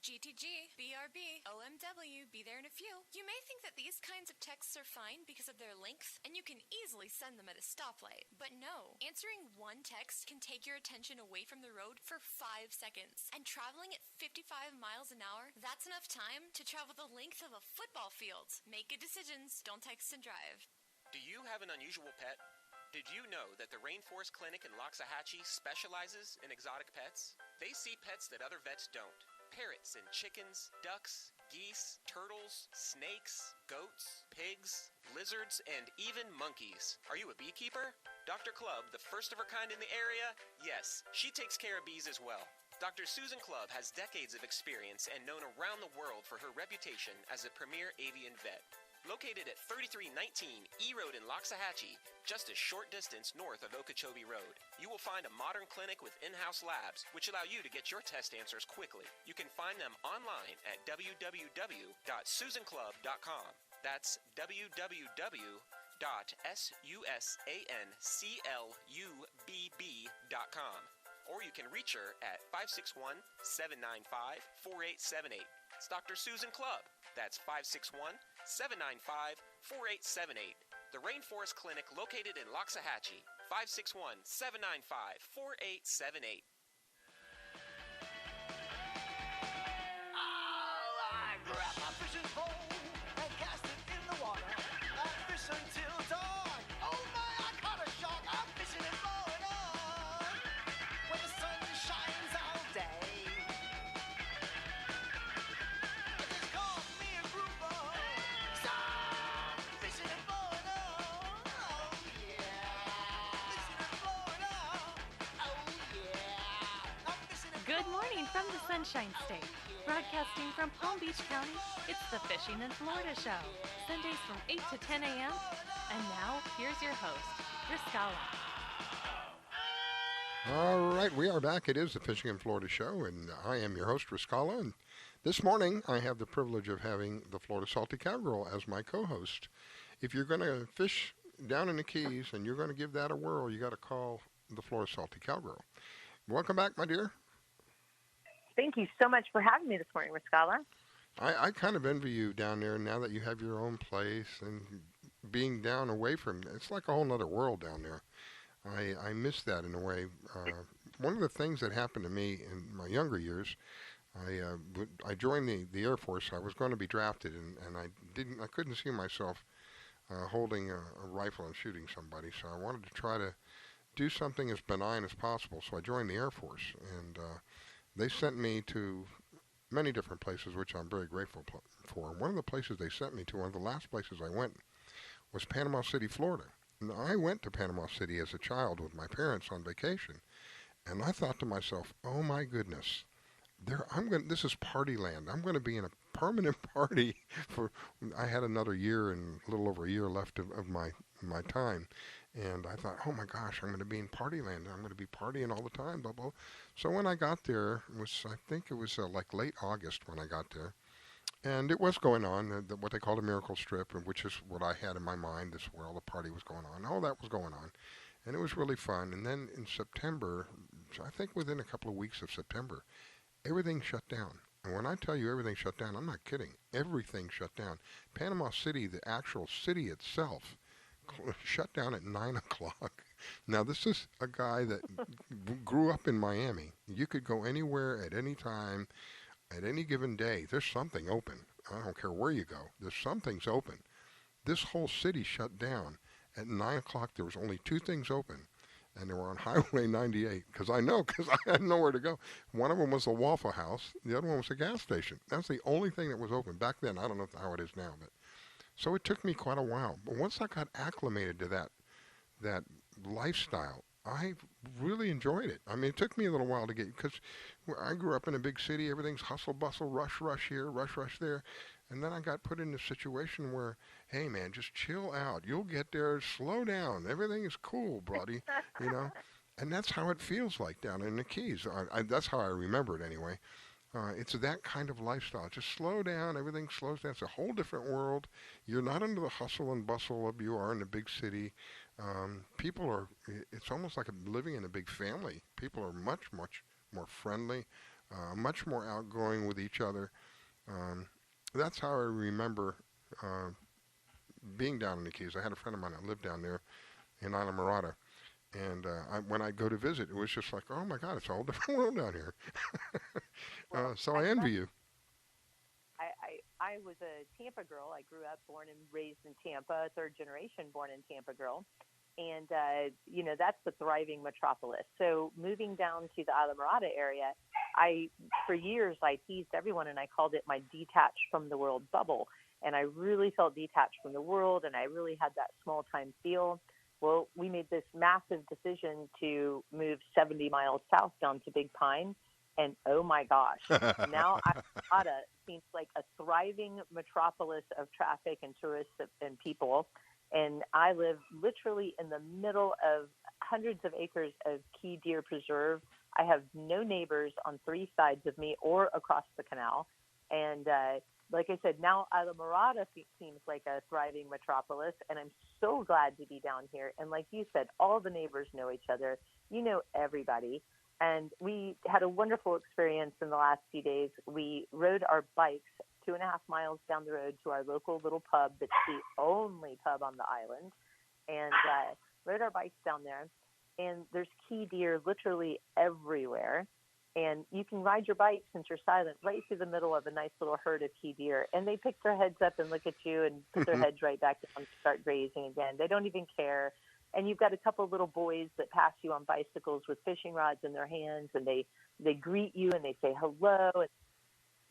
GTG, BRB, OMW, be there in a few. You may think that these kinds of texts are fine because of their length, and you can easily send them at a stoplight. But no, answering one text can take your attention away from the road for 5 seconds. And traveling at 55 miles an hour, that's enough time to travel the length of a football field. Make good decisions. Don't text and drive. Do you have an unusual pet? Did you know that the Rainforest Clinic in Loxahatchee specializes in exotic pets? They see pets that other vets don't. Parrots and chickens, ducks, geese, turtles, snakes, goats, pigs, lizards, and even monkeys. Are you a beekeeper? Dr. Clubb, the first of her kind in the area? Yes, she takes care of bees as well. Dr. Susan Clubb has decades of experience and known around the world for her reputation as a premier avian vet. Located at 3319 E Road in Loxahatchee, just a short distance north of Okeechobee Road, you will find a modern clinic with in-house labs, which allow you to get your test answers quickly. You can find them online at www.susanclub.com. That's www.susanclubb.com. Or you can reach her at 561-795-4878. It's Dr. Susan Clubb. That's 561-795-4878. The Rainforest Clinic located in Loxahatchee. 561-795-4878. I grab my fishing pole and cast it in the water. I fish until dawn. Oh my, I caught a shark. I'm fishing and blowing on. When the sun shines all day. It just caught me a grouper. So I'm fishing and blowing on. Oh yeah. Fishing and blowing on. Oh yeah. I'm fishing and Good morning from the Sunshine State. Broadcasting from Palm Beach County, it's the Fishing in Florida Show. Sundays from 8 to 10 a.m. And now, here's your host, Riscala. All right, we are back. It is the Fishing in Florida Show, and I am your host, Riscala. And this morning, I have the privilege of having the Florida Salty Cowgirl as my co-host. If you're going to fish down in the Keys and you're going to give that a whirl, you got to call the Florida Salty Cowgirl. Welcome back, my dear. Thank you so much for having me this morning, Riscala. I kind of envy you down there now that you have your own place and being down away from it's like a whole other world down there. I miss that in a way. One of the things that happened to me in my younger years, I joined the Air Force. I was going to be drafted, and I couldn't see myself holding a rifle and shooting somebody. So I wanted to try to do something as benign as possible. So I joined the Air Force, and they sent me to many different places, which I'm very grateful for. One of the places they sent me to, one of the last places I went, was Panama City, Florida. And I went to Panama City as a child with my parents on vacation, and I thought to myself, "Oh my goodness, this is party land. I'm going to be in a permanent party for." I had another year and a little over a year left of my time. And I thought, oh my gosh, I'm going to be in party land. I'm going to be partying all the time, blah, blah. So when I got there, I think it was like late August when I got there. And it was going on, what they called a miracle strip, which is what I had in my mind, this where all the party was going on. All that was going on. And it was really fun. And then in September, I think within a couple of weeks of September, everything shut down. And when I tell you everything shut down, I'm not kidding. Everything shut down. Panama City, the actual city itself, shut down at 9 o'clock. Now, this is a guy that grew up in Miami. You could go anywhere at any time, at any given day. There's something open. I don't care where you go. Something's open. This whole city shut down. At 9 o'clock, there was only two things open, and they were on Highway 98, because I had nowhere to go. One of them was a Waffle House. The other one was a gas station. That's the only thing that was open. Back then, I don't know how it is now, but so it took me quite a while. But once I got acclimated to that lifestyle, I really enjoyed it. I mean, it took me a little while to get, because I grew up in a big city. Everything's hustle bustle, rush rush here, rush there, and then I got put in a situation where, hey man, just chill out. You'll get there. Slow down. Everything is cool, buddy. You know, and that's how it feels like down in the Keys. That's how I remember it anyway. It's that kind of lifestyle. Just slow down. Everything slows down. It's a whole different world. You're not under the hustle and bustle of you are in a big city. People are. It's almost like living in a big family. People are much more friendly, much more outgoing with each other. Um, that's how I remember uh, being down in the Keys. I had a friend of mine that lived down there in Isla Morada. And when I go to visit, it was just like, oh my God, it's a whole different world down here. So I envy you. I was a Tampa girl. I grew up, born and raised in Tampa, third generation born in Tampa girl. And, that's the thriving metropolis. So moving down to the Isla Morada area, for years, I teased everyone and I called it my detached from the world bubble. And I really felt detached from the world, and I really had that small time feel. Well, we made this massive decision to move 70 miles south down to Big Pine. And oh my gosh, now Ida seems like a thriving metropolis of traffic and tourists and people. And I live literally in the middle of hundreds of acres of key deer preserve. I have no neighbors on three sides of me or across the canal. And like I said, now Isla Morada seems like a thriving metropolis, and I'm so glad to be down here. And like you said, all the neighbors know each other. You know everybody. And we had a wonderful experience in the last few days. We rode our bikes 2.5 miles down the road to our local little pub that's the only pub on the island, and rode our bikes down there. And there's key deer literally everywhere. And you can ride your bike, since you're silent, right through the middle of a nice little herd of key deer. And they pick their heads up and look at you and put their heads right back down and start grazing again. They don't even care. And you've got a couple little boys that pass you on bicycles with fishing rods in their hands, and they greet you and they say hello. And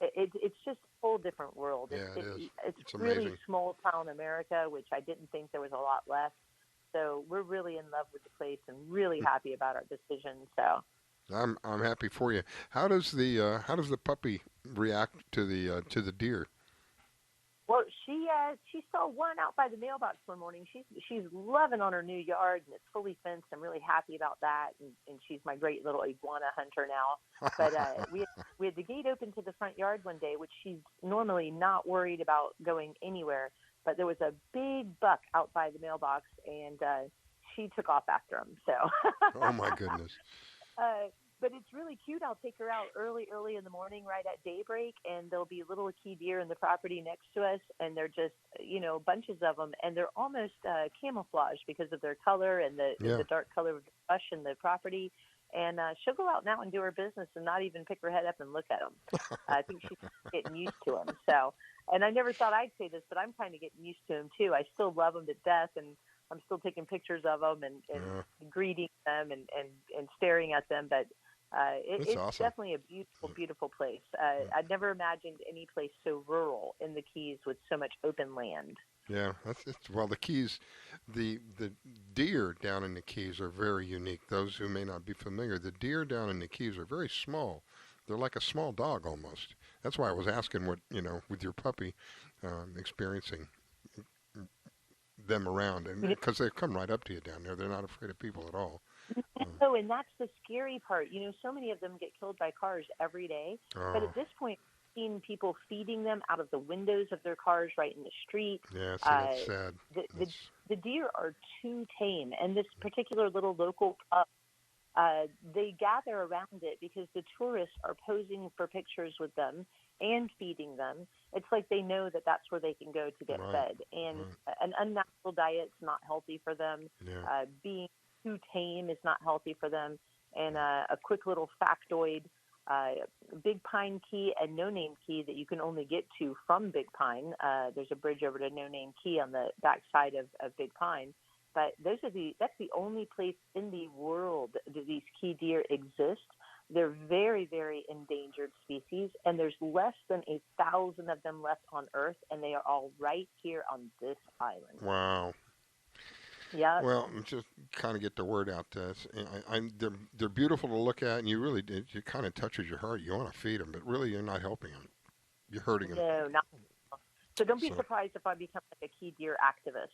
it's just a whole different world. Yeah, it is. It's really small town America, which I didn't think there was a lot left. So we're really in love with the place and really happy about our decision. So I'm happy for you. How does the puppy react to the deer? Well, she saw one out by the mailbox one morning. She's loving on her new yard, and it's fully fenced. I'm really happy about that, and she's my great little iguana hunter now. But we had the gate open to the front yard one day, which she's normally not worried about going anywhere. But there was a big buck out by the mailbox, and she took off after him. So. Oh my goodness. But it's really cute. I'll take her out early in the morning, right at daybreak, and there'll be little key deer in the property next to us, and they're just, bunches of them, and they're almost camouflaged because of their color and the dark color of the brush in the property. And she'll go out now and do her business and not even pick her head up and look at them. I think she's getting used to them. So, and I never thought I'd say this, but I'm kind of getting used to them too. I still love them to death, and I'm still taking pictures of them and greeting them and staring at them. But it's awesome. Definitely a beautiful, beautiful place. I'd never imagined any place so rural in the Keys with so much open land. Yeah, the Keys, the deer down in the Keys are very unique. Those who may not be familiar, the deer down in the Keys are very small. They're like a small dog almost. That's why I was asking what, with your puppy, experiencing them around, and because they come right up to you down there. They're not afraid of people at all. No, and that's the scary part. So many of them get killed by cars every day. But at this point, I've seen people feeding them out of the windows of their cars right in the street. Yeah, that's sad. The deer are too tame. And this particular little local pup, they gather around it because the tourists are posing for pictures with them and feeding them. It's like they know that that's where they can go to get fed. And an unnatural diet's not healthy for them. Yeah. Being too tame is not healthy for them. And a quick little factoid, Big Pine Key and No Name Key that you can only get to from Big Pine. There's a bridge over to No Name Key on the backside of Big Pine. But that's the only place in the world that these key deer exist. They're very, very endangered species, and there's less than 1,000 of them left on Earth, and they are all right here on this island. Wow. Yeah. Well, just kind of get the word out. They're beautiful to look at, and you really it kind of touches your heart. You want to feed them, but really you're not helping them. You're hurting them. No, not. So don't be So- surprised if I become like a key deer activist.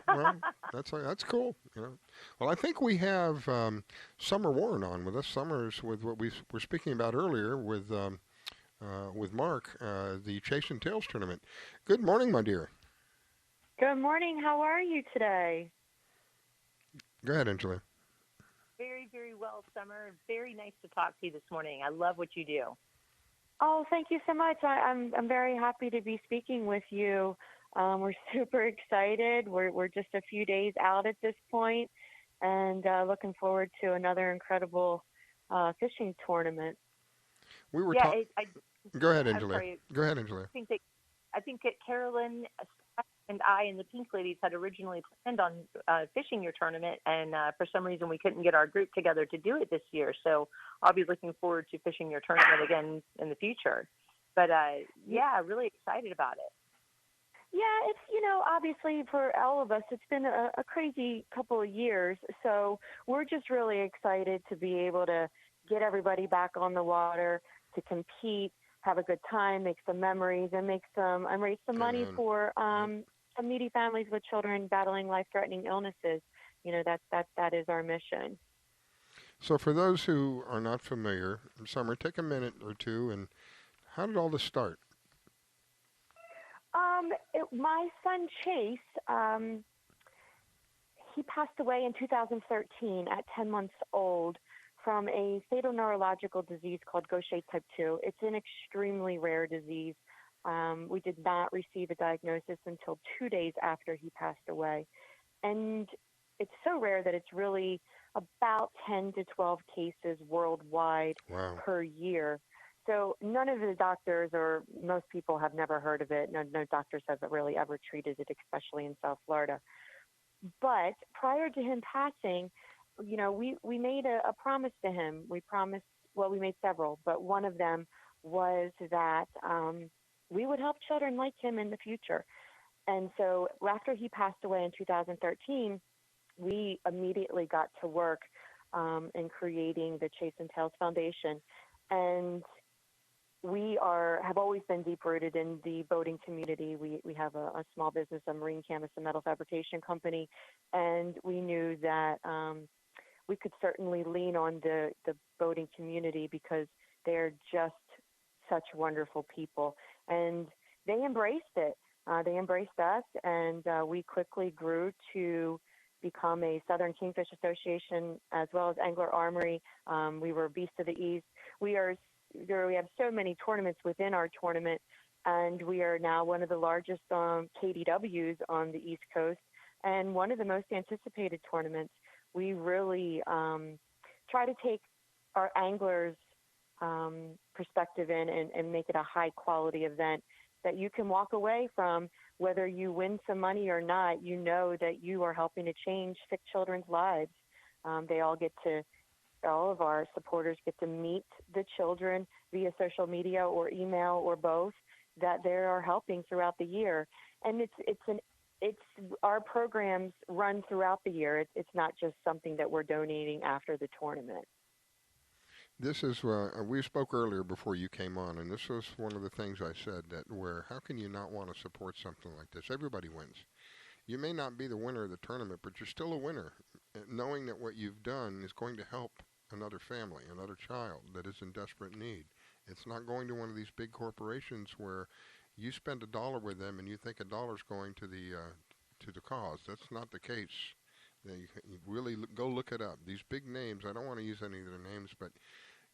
Well, that's cool. Well, I think we have Summer Warren on with us. Summer's with what we were speaking about earlier with Mark, the Chase and Tails tournament. Good morning, my dear. Good morning. How are you today? Go ahead, Angela. Very, very well, Summer. Very nice to talk to you this morning. I love what you do. Oh, thank you so much. I'm very happy to be speaking with you. We're super excited. We're just a few days out at this point, and looking forward to another incredible fishing tournament. We were Yeah, talking. Go ahead, Angela. Go ahead, Angela. I think that Carolyn and I and the Pink Ladies had originally planned on fishing your tournament, and for some reason we couldn't get our group together to do it this year. So I'll be looking forward to fishing your tournament again in the future. But yeah, really excited about it. Yeah, it's, obviously for all of us, it's been a crazy couple of years. So we're just really excited to be able to get everybody back on the water, to compete, have a good time, make some memories, and raise some money for some needy families with children battling life-threatening illnesses. That is our mission. So for those who are not familiar, Summer, take a minute or two, and how did all this start? My son Chase, he passed away in 2013 at 10 months old from a fatal neurological disease called Gaucher type 2. It's an extremely rare disease. We did not receive a diagnosis until 2 days after he passed away. And it's so rare that it's really about 10 to 12 cases worldwide per year. So none of the doctors, or most people, have never heard of it. No doctors have really ever treated it, especially in South Florida. But prior to him passing, we made a promise to him. We made several, but one of them was that we would help children like him in the future. And so after he passed away in 2013, we immediately got to work in creating the Chase and Tails Foundation. And we have always been deep-rooted in the boating community. We have a small business, a marine canvas and metal fabrication company, and we knew that we could certainly lean on the boating community because they're just such wonderful people. And they embraced it. They embraced us, and we quickly grew to become a Southern Kingfish Association as well as Angler Armory. We were Beast of the East. We have so many tournaments within our tournament, and we are now one of the largest KDWs on the East Coast and one of the most anticipated tournaments. We really try to take our anglers' perspective in and make it a high-quality event that you can walk away from. Whether you win some money or not, you know that you are helping to change sick children's lives. All of our supporters get to meet the children via social media or email or both that they are helping throughout the year. And our programs run throughout the year. It's not just something that we're donating after the tournament. This is, we spoke earlier before you came on, and this was one of the things I said, how can you not want to support something like this? Everybody wins. You may not be the winner of the tournament, but you're still a winner, knowing that what you've done is going to help another family, another child that is in desperate need. It's not going to one of these big corporations where you spend $1 with them and you think $1's going to the cause. That's not the case. You really go look it up. These big names, I don't want to use any of their names, but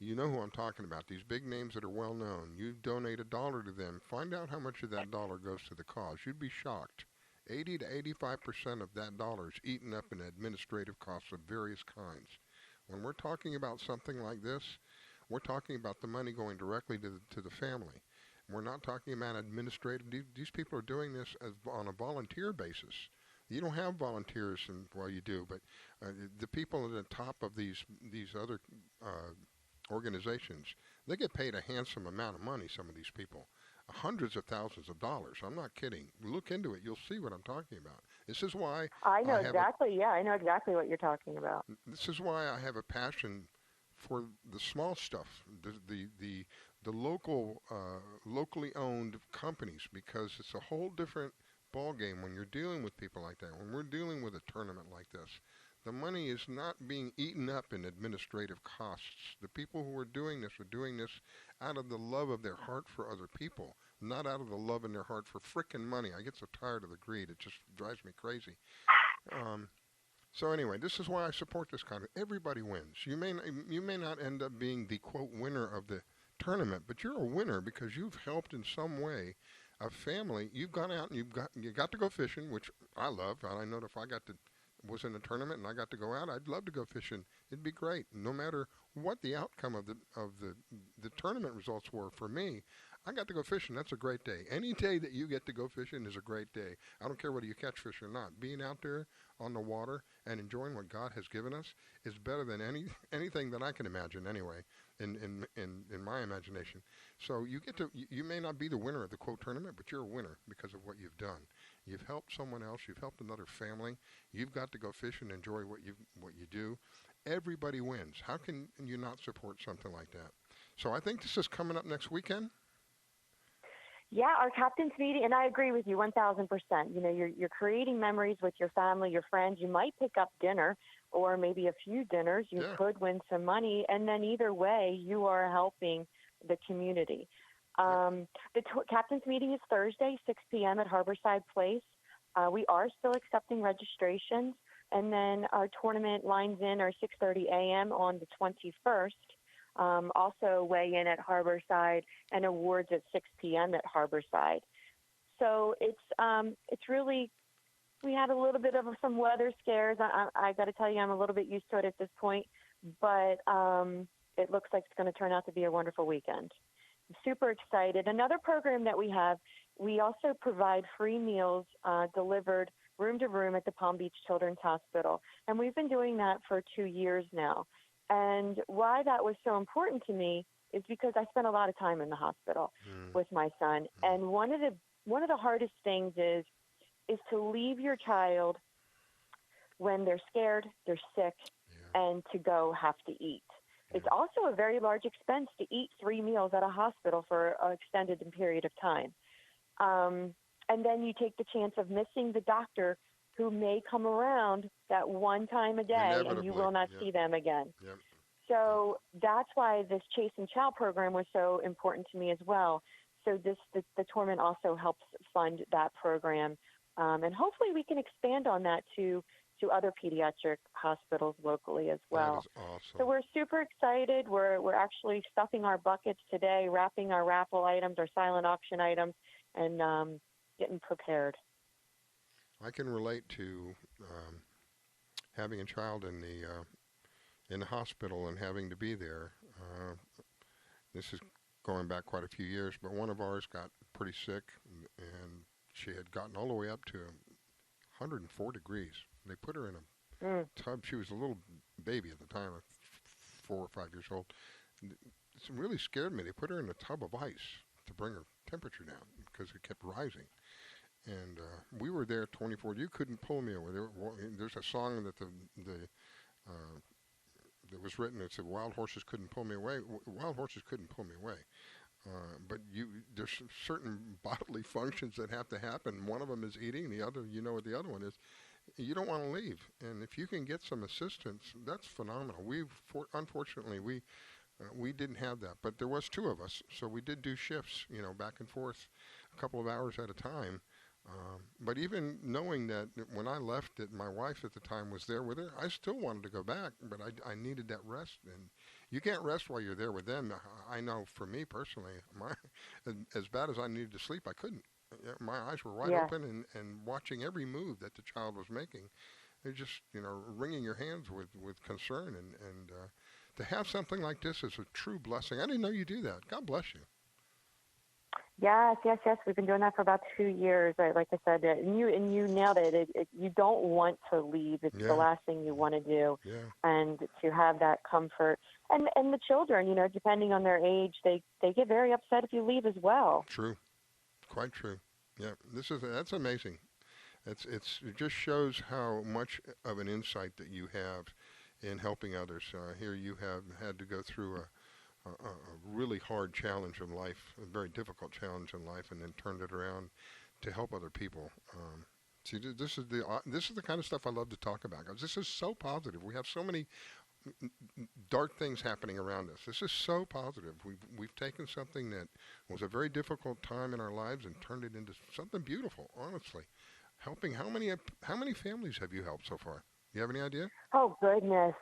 you know who I'm talking about. These big names that are well known. You donate $1 to them. Find out how much of that dollar goes to the cause. You'd be shocked. 80 to 85% of that dollar is eaten up in administrative costs of various kinds. When we're talking about something like this, we're talking about the money going directly to the family. We're not talking about administrative. These people are doing this on a volunteer basis. You don't have volunteers, well, you do, but the people at the top of these other organizations, they get paid a handsome amount of money, some of these people. Hundreds of thousands of dollars. I'm not kidding. Look into it. You'll see what I'm talking about. This is why I know exactly. I know exactly what you're talking about. This is why I have a passion for the small stuff, the local, locally owned companies, because it's a whole different ball game when you're dealing with people like that. When we're dealing with a tournament like this, the money is not being eaten up in administrative costs. The people who are doing this out of the love of their heart for other people, not out of the love in their heart for frickin' money. I get so tired of the greed; it just drives me crazy. So anyway, this is why I support this kind of. Everybody wins. You may not end up being the quote winner of the tournament, but you're a winner because you've helped in some way a family. You've gone out and you got to go fishing, which I love. And I know if I was in a tournament and I got to go out, I'd love to go fishing. It'd be great, no matter what the outcome of the tournament results were for me. I got to go fishing. That's a great day. Any day that you get to go fishing is a great day. I don't care whether you catch fish or not. Being out there on the water and enjoying what God has given us is better than anything that I can imagine anyway, in my imagination. So you may not be the winner of the quote tournament, but you're a winner because of what you've done. You've helped someone else. You've helped another family. You've got to go fish and enjoy what you do. Everybody wins. How can you not support something like that? So I think this is coming up next weekend. Yeah, our captain's meeting, and I agree with you 1,000%. You know, you're creating memories with your family, your friends. You might pick up dinner or maybe a few dinners. You could win some money, and then either way, you are helping the community. The captain's meeting is Thursday, 6 p.m. at Harborside Place. We are still accepting registrations, and then our tournament lines in are 6:30 a.m. on the 21st. Also weigh in at Harborside, and awards at 6 p.m. at Harborside. So it's really, we had a little bit of some weather scares. I got to tell you, I'm a little bit used to it at this point, but it looks like it's going to turn out to be a wonderful weekend. I'm super excited. Another program that we have, we also provide free meals delivered room to room at the Palm Beach Children's Hospital, and we've been doing that for 2 years now. And why that was so important to me is because I spent a lot of time in the hospital with my son. And one of the hardest things is to leave your child when they're scared, they're sick, and to go have to eat. It's also a very large expense to eat 3 meals at a hospital for an extended period of time. And then you take the chance of missing the doctor who may come around that one time a day, and you will not see them again. Yep. So that's why this Chase and Chow program was so important to me as well. So the tournament also helps fund that program, and hopefully we can expand on that to other pediatric hospitals locally as well. That is awesome. So we're super excited. We're actually stuffing our buckets today, wrapping our raffle items, our silent auction items, and getting prepared. I can relate to having a child in the hospital and having to be there. This is going back quite a few years, but one of ours got pretty sick, and she had gotten all the way up to 104 degrees. They put her in a tub. She was a little baby at the time, 4 or 5 years old. It really scared me. They put her in a tub of ice to bring her temperature down because it kept rising. And we were there 24. You couldn't pull me away. There's a song that that was written that said, "Wild horses couldn't pull me away." Wild horses couldn't pull me away. But there's certain bodily functions that have to happen. One of them is eating. The other, you know what the other one is. You don't want to leave. And if you can get some assistance, that's phenomenal. Unfortunately, we didn't have that. But there was 2 of us, so we did do shifts, back and forth a couple of hours at a time. But even knowing that when I left it, my wife at the time was there with her, I still wanted to go back, but I needed that rest. And you can't rest while you're there with them. I know for me personally, as bad as I needed to sleep, I couldn't. My eyes were wide open and watching every move that the child was making. They're just, wringing your hands with concern. And to have something like this is a true blessing. I didn't know you do that. God bless you. Yes. We've been doing that for about 2 years. Like I said, and you nailed it. You don't want to leave. It's the last thing you want to do. Yeah. And to have that comfort. And the children, depending on their age, they get very upset if you leave as well. True. Quite true. Yeah. That's amazing. It just shows how much of an insight that you have in helping others. Here you have had to go through a really hard challenge in life, a very difficult challenge in life, and then turned it around to help other people. See, this is the kind of stuff I love to talk about, 'cause this is so positive. We have so many dark things happening around us. This is so positive. We've taken something that was a very difficult time in our lives and turned it into something beautiful. Honestly, helping how many families have you helped so far? You have any idea? Oh goodness!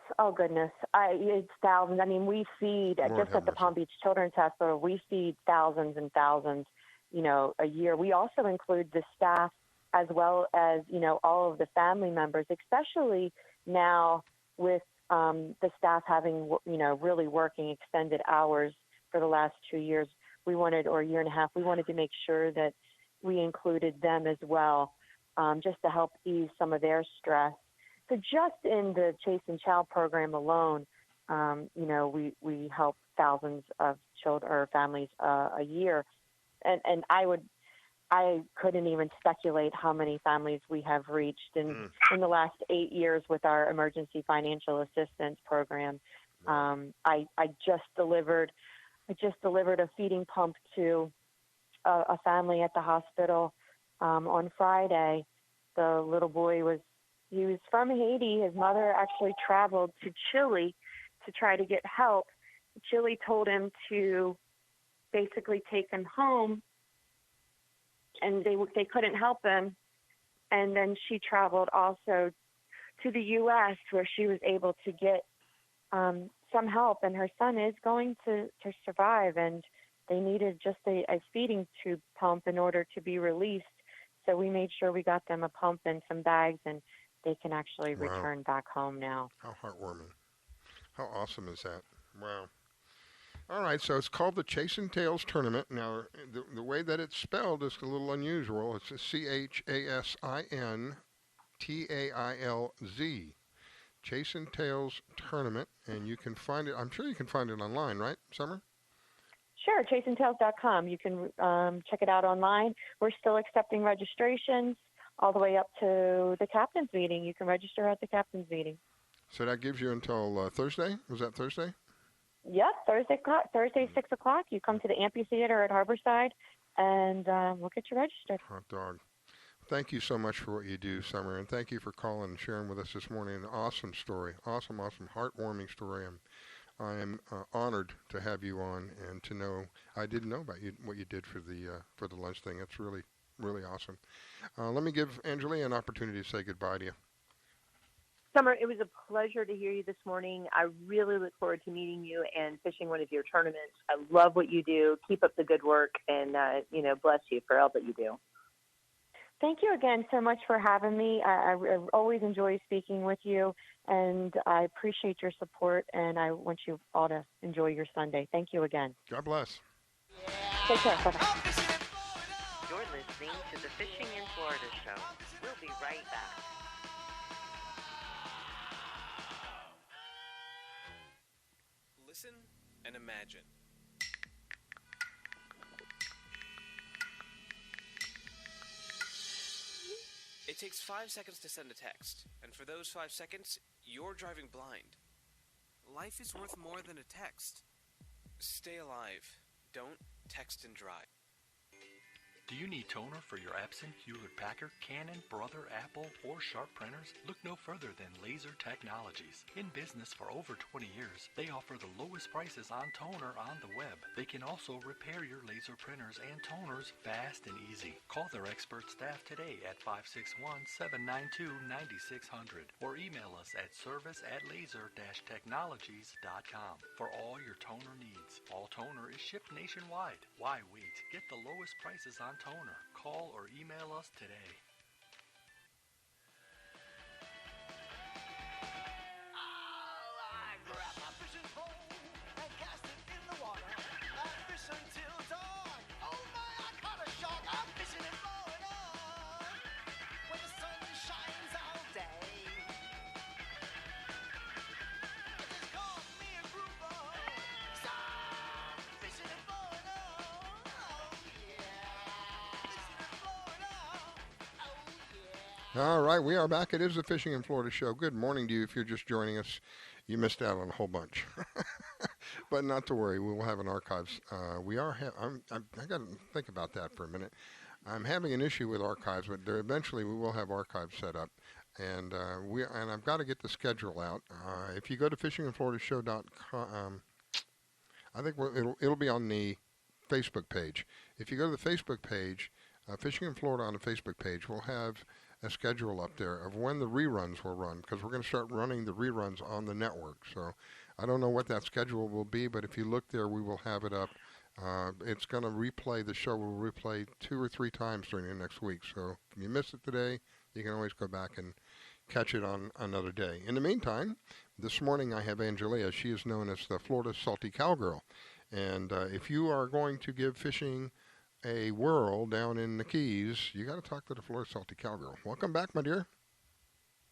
It's thousands. I mean, we feed just at the Palm Beach Children's Hospital. We feed thousands and thousands, a year. We also include the staff as well as all of the family members, especially now with the staff having really working extended hours for the last 2 years. Or a year and a half. We wanted to make sure that we included them as well, just to help ease some of their stress. So just in the Chase and Chow program alone, we help thousands of children or families a year, and I couldn't even speculate how many families we have reached in the last 8 years with our emergency financial assistance program. I just delivered a feeding pump to a family at the hospital on Friday. The little boy was from Haiti. His mother actually traveled to Chile to try to get help. Chile told him to basically take him home, and they couldn't help him. And then she traveled also to the U.S., where she was able to get some help. And her son is going to survive, and they needed just a feeding tube pump in order to be released. So we made sure we got them a pump and some bags, and they can actually return back home now. How heartwarming. How awesome is that? Wow. All right, so it's called the Chasin' Tails Tournament. Now, the way that it's spelled is a little unusual. It's a CHASINTAILZ. Chasin' Tails Tournament, and you can find it. I'm sure you can find it online, right, Summer? Sure, chaseandtails.com. You can check it out online. We're still accepting registrations all the way up to the captain's meeting. You can register at the captain's meeting. So that gives you until Thursday? Was that Thursday? Yep, Thursday, 6 o'clock. You come to the amphitheater at Harborside, and we'll get you registered. Hot dog. Thank you so much for what you do, Summer, and thank you for calling and sharing with us this morning. An awesome story. Awesome, heartwarming story. I am honored to have you on and to know I didn't know about you what you did for the lunch thing. That's really, really awesome. Let me give Angelia an opportunity to say goodbye to you. Summer, it was a pleasure to hear you this morning. I really look forward to meeting you and fishing one of your tournaments. I love what you do. Keep up the good work, and bless you for all that you do. Thank you again so much for having me. I always enjoy speaking with you, and I appreciate your support, and I want you all to enjoy your Sunday. Thank you again. God bless. Take care. Bye-bye. You're listening to the Fishing in Florida show. We'll be right back. Listen and imagine. It takes 5 seconds to send a text, and for those 5 seconds, you're driving blind. Life is worth more than a text. Stay alive. Don't text and drive. Do you need toner for your Epson, Hewlett-Packard, Canon, Brother, Apple, or Sharp printers? Look no further than Laser Technologies. In business for over 20 years, they offer the lowest prices on toner on the web. They can also repair your laser printers and toners fast and easy. Call their expert staff today at 561-792-9600 or email us at service@laser-technologies.com for all your toner needs. All toner is shipped nationwide. Why wait? Get the lowest prices on toner. Call or email us today. I grab my fishing pole and cast it in the water. I fish until dawn. Oh my, I caught a shark. I'm fishing in Florida when the sun shines all day. It just caught me a grouper. So I'm fishing in Florida. Oh yeah, fishing in Florida. Oh All right, we are back. It is the Fishing in Florida show. Good morning to you. If you're just joining us, you missed out on a whole bunch. But not to worry, we will have an archives. We are. I got to think about that for a minute. I'm having an issue with archives, but eventually we will have archives set up, and I've got to get the schedule out. If you go to fishinginfloridashow.com, I think it'll be on the Facebook page. If you go to the Facebook page, Fishing in Florida on the Facebook page, we'll have a schedule up there of when the reruns will run, because we're going to start running the reruns on the network. So I don't know what that schedule will be, but if you look there, we will have it up. It's going to replay, the show will replay 2 or 3 times during the next week. So if you miss it today, you can always go back and catch it on another day. In the meantime, this morning I have Angelia. She is known as the Florida Salty Cowgirl. And if you are going to give fishing a whirl down in the Keys, you got to talk to the Florida Salty Cowgirl. Welcome back, my dear.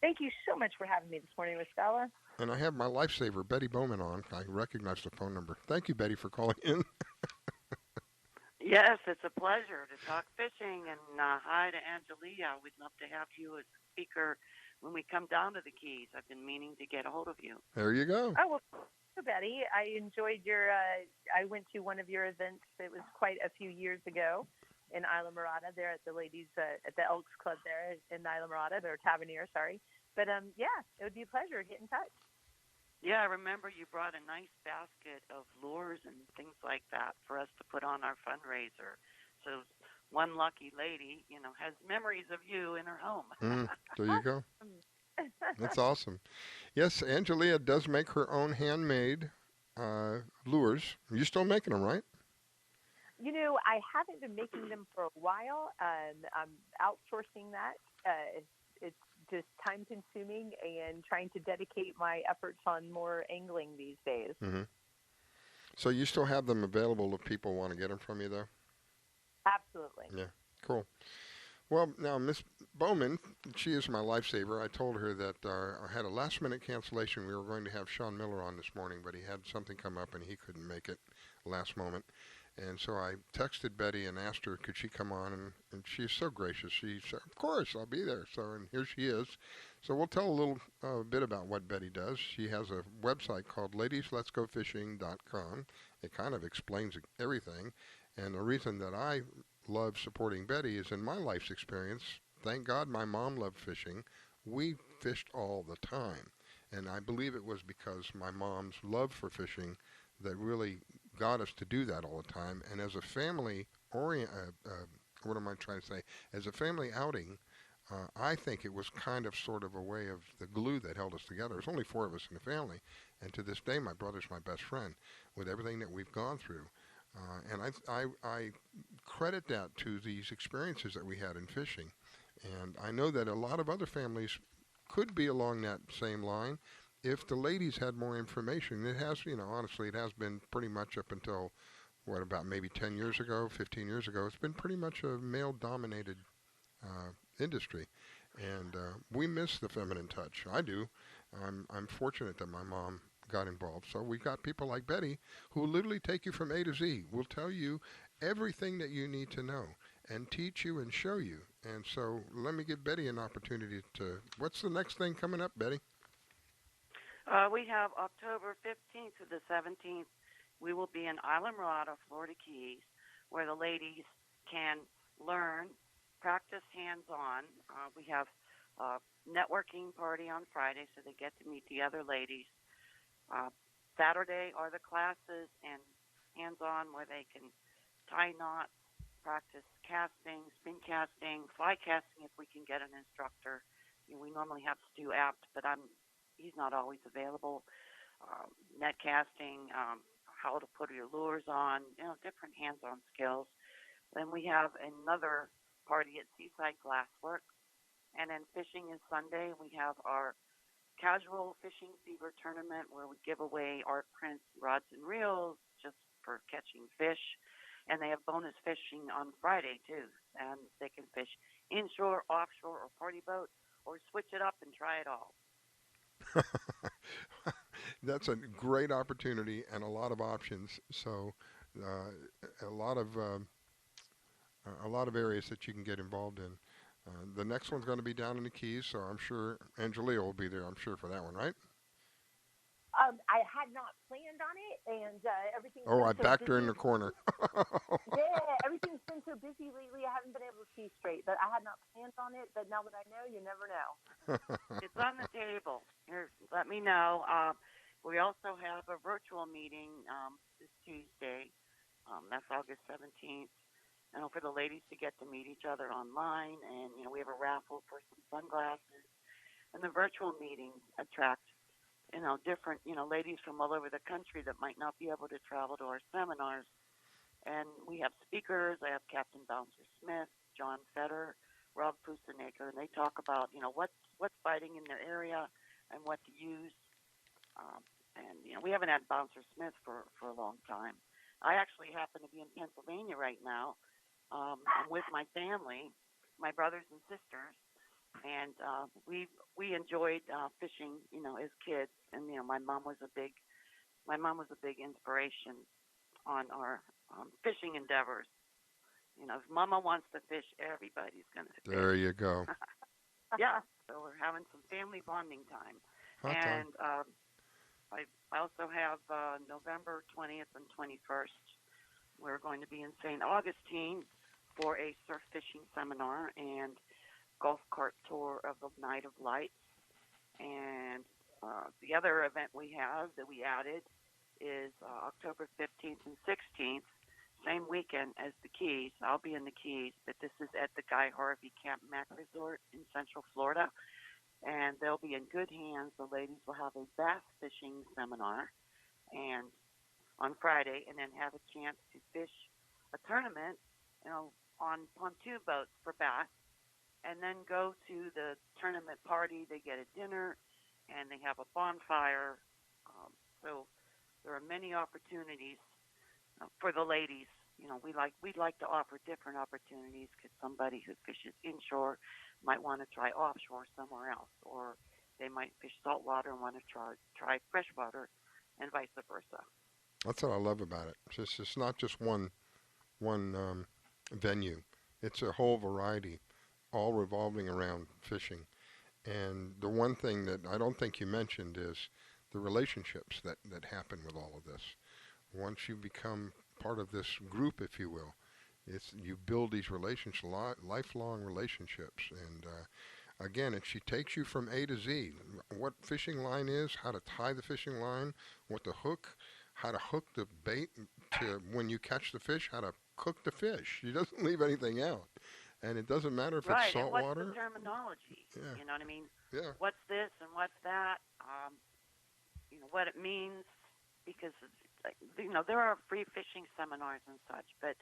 Thank you so much for having me this morning, Miss Stella. And I have my lifesaver, Betty Bowman, on. I recognize the phone number. Thank you, Betty, for calling in. Yes, it's a pleasure to talk fishing. And hi to Angelia. We'd love to have you as a speaker when we come down to the Keys. I've been meaning to get a hold of you. There you go. Oh, well, Betty, I enjoyed your, I went to one of your events. It was quite a few years ago in Isla Mirada there at the ladies, at the Elks Club there in Isla Mirada, or Tavernier, sorry. But yeah, it would be a pleasure. Get in touch. Yeah, I remember you brought a nice basket of lures and things like that for us to put on our fundraiser. So one lucky lady, has memories of you in her home. There you go. That's awesome. Yes, Angelia does make her own handmade lures. You're still making them, right? I haven't been making them for a while. I'm outsourcing that. It's just time consuming and trying to dedicate my efforts on more angling these days. Mm-hmm. So you still have them available if people want to get them from you, though? Absolutely. Yeah, cool. Well, now, Miss Bowman, she is my lifesaver. I told her that I had a last-minute cancellation. We were going to have Sean Miller on this morning, but he had something come up and he couldn't make it last moment. And so I texted Betty and asked her, could she come on? And she's so gracious. She said, of course, I'll be there. So, and here she is. So we'll tell a little bit about what Betty does. She has a website called ladiesletsgofishing.com. It kind of explains everything. And the reason that I love supporting Betty is in my life's experience, thank God my mom loved fishing. We fished all the time. And I believe it was because my mom's love for fishing that really got us to do that all the time. And as a family what am I trying to say? As a family outing, I think it was kind of sort of a way of the glue that held us together. There's only 4 of us in the family. And to this day, my brother's my best friend with everything that we've gone through. And I credit that to these experiences that we had in fishing. And I know that a lot of other families could be along that same line if the ladies had more information. It has, honestly, it has been pretty much up until, about maybe 10 years ago, 15 years ago, it's been pretty much a male-dominated industry. And we miss the feminine touch. I do. I'm fortunate that my mom got involved. So we've got people like Betty who will literally take you from A to Z, will tell you everything that you need to know and teach you and show you. And so let me give Betty an opportunity to, what's the next thing coming up, Betty? We have October 15th to the 17th. We will be in Isla Mirada, Florida Keys, where the ladies can learn, practice hands-on. We have a networking party on Friday, so they get to meet the other ladies. Saturday are the classes and hands-on where they can tie knots, practice casting, spin casting, fly casting if we can get an instructor. We normally have Stu Apt, but he's not always available. Net casting, how to put your lures on, different hands-on skills. Then we have another party at Seaside Glassworks. And then fishing is Sunday. We have our casual fishing fever tournament where we give away art prints, rods and reels just for catching fish. And they have bonus fishing on Friday too. And they can fish inshore, offshore, or party boat, or switch it up and try it all. That's a great opportunity and a lot of options. So a lot of areas that you can get involved in. The next one's going to be down in the Keys, so I'm sure Angelia will be there, I'm sure, for that one, right? I had not planned on it, and everything's Oh, been I so backed her in busy. the corner. Yeah, everything's been so busy lately. I haven't been able to see straight. But I had not planned on it. But now that I know, you never know. It's on the table. Here, let me know. We also have a virtual meeting this Tuesday. That's August 17th. For the ladies to get to meet each other online, and we have a raffle for some sunglasses. And the virtual meetings attract different ladies from all over the country that might not be able to travel to our seminars. And we have speakers. I have Captain Bouncer Smith, John Fetter, Rob Pusanaker, and they talk about what's fighting in their area and what to use. We haven't had Bouncer Smith for a long time. I actually happen to be in Pennsylvania right now. I'm with my family, my brothers and sisters, and we enjoyed fishing, as kids. And my mom was a big inspiration on our fishing endeavors. If Mama wants to fish, everybody's going to fish. There you go. Yeah, so we're having some family bonding time. Hot time. I also have November 20th and 21st. We're going to be in St. Augustine for a surf fishing seminar and golf cart tour of the Night of Lights. And the other event we have that we added is October 15th and 16th, same weekend as the Keys. I'll be in the Keys, but this is at the Guy Harvey Camp Mac Resort in Central Florida. And they'll be in good hands. The ladies will have a bass fishing seminar and on Friday, and then have a chance to fish a tournament, on pontoon boats for bass, and then go to the tournament party. They get a dinner, and they have a bonfire. So there are many opportunities for the ladies. We'd like to offer different opportunities because somebody who fishes inshore might want to try offshore somewhere else, or they might fish saltwater and want to try freshwater, and vice versa. That's what I love about it. It's not just one venue. It's a whole variety, all revolving around fishing. And the one thing that I don't think you mentioned is the relationships that happen with all of this. Once you become part of this group, if you will, you build these relationships, lifelong relationships. And again, she takes you from A to Z. What fishing line is, how to tie the fishing line, what to hook, how to hook the bait to when you catch the fish, how to cook the fish. She doesn't leave anything out. And it doesn't matter if it's salt and what's water. the terminology? Yeah. You know what I mean? Yeah. What's this and what's that? What it means, because there are free fishing seminars and such, but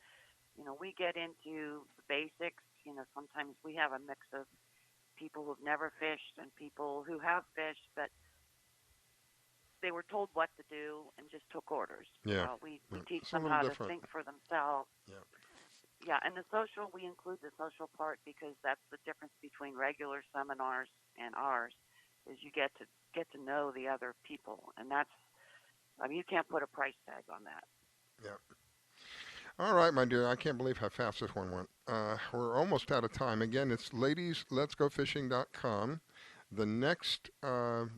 we get into the basics. Sometimes we have a mix of people who've never fished and people who have fished, but they were told what to do and just took orders. Yeah. We teach them how to think for themselves. Yeah. Yeah, and the social, we include the social part because that's the difference between regular seminars and ours, is you get to know the other people, and that's, you can't put a price tag on that. Yeah. All right, my dear. I can't believe how fast this one went. We're almost out of time. Again, it's ladiesletsgofishing.com. The next, what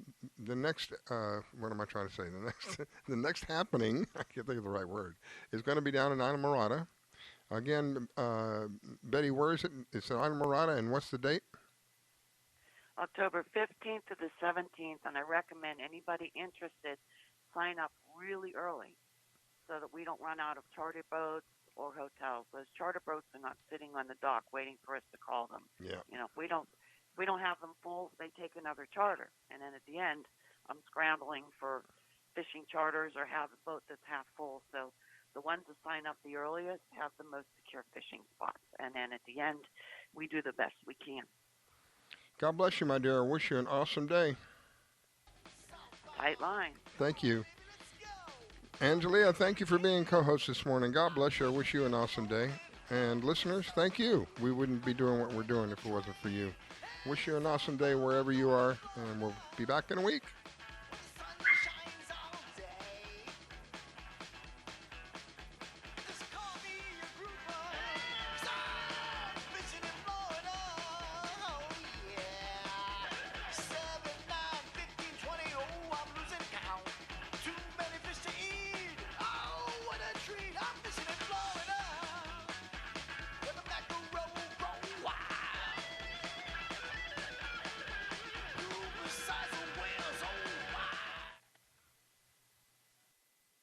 am I trying to say? The next happening, I can't think of the right word, is going to be down in Islamorada. Again, Betty, where is it? It's in Islamorada, and what's the date? October 15th to the 17th, and I recommend anybody interested sign up really early so that we don't run out of charter boats or hotels. Those charter boats are not sitting on the dock waiting for us to call them. Yeah. If we don't have them full, they take another charter, and then at the end, I'm scrambling for fishing charters or have a boat that's half full. So the ones that sign up the earliest have the most secure fishing spots, and then at the end, we do the best we can. God bless you, my dear. I wish you an awesome day. Tight line. Thank you. Angelia, thank you for being co-host this morning. God bless you. I wish you an awesome day. And listeners, thank you. We wouldn't be doing what we're doing if it wasn't for you. Wish you an awesome day wherever you are, and we'll be back in a week.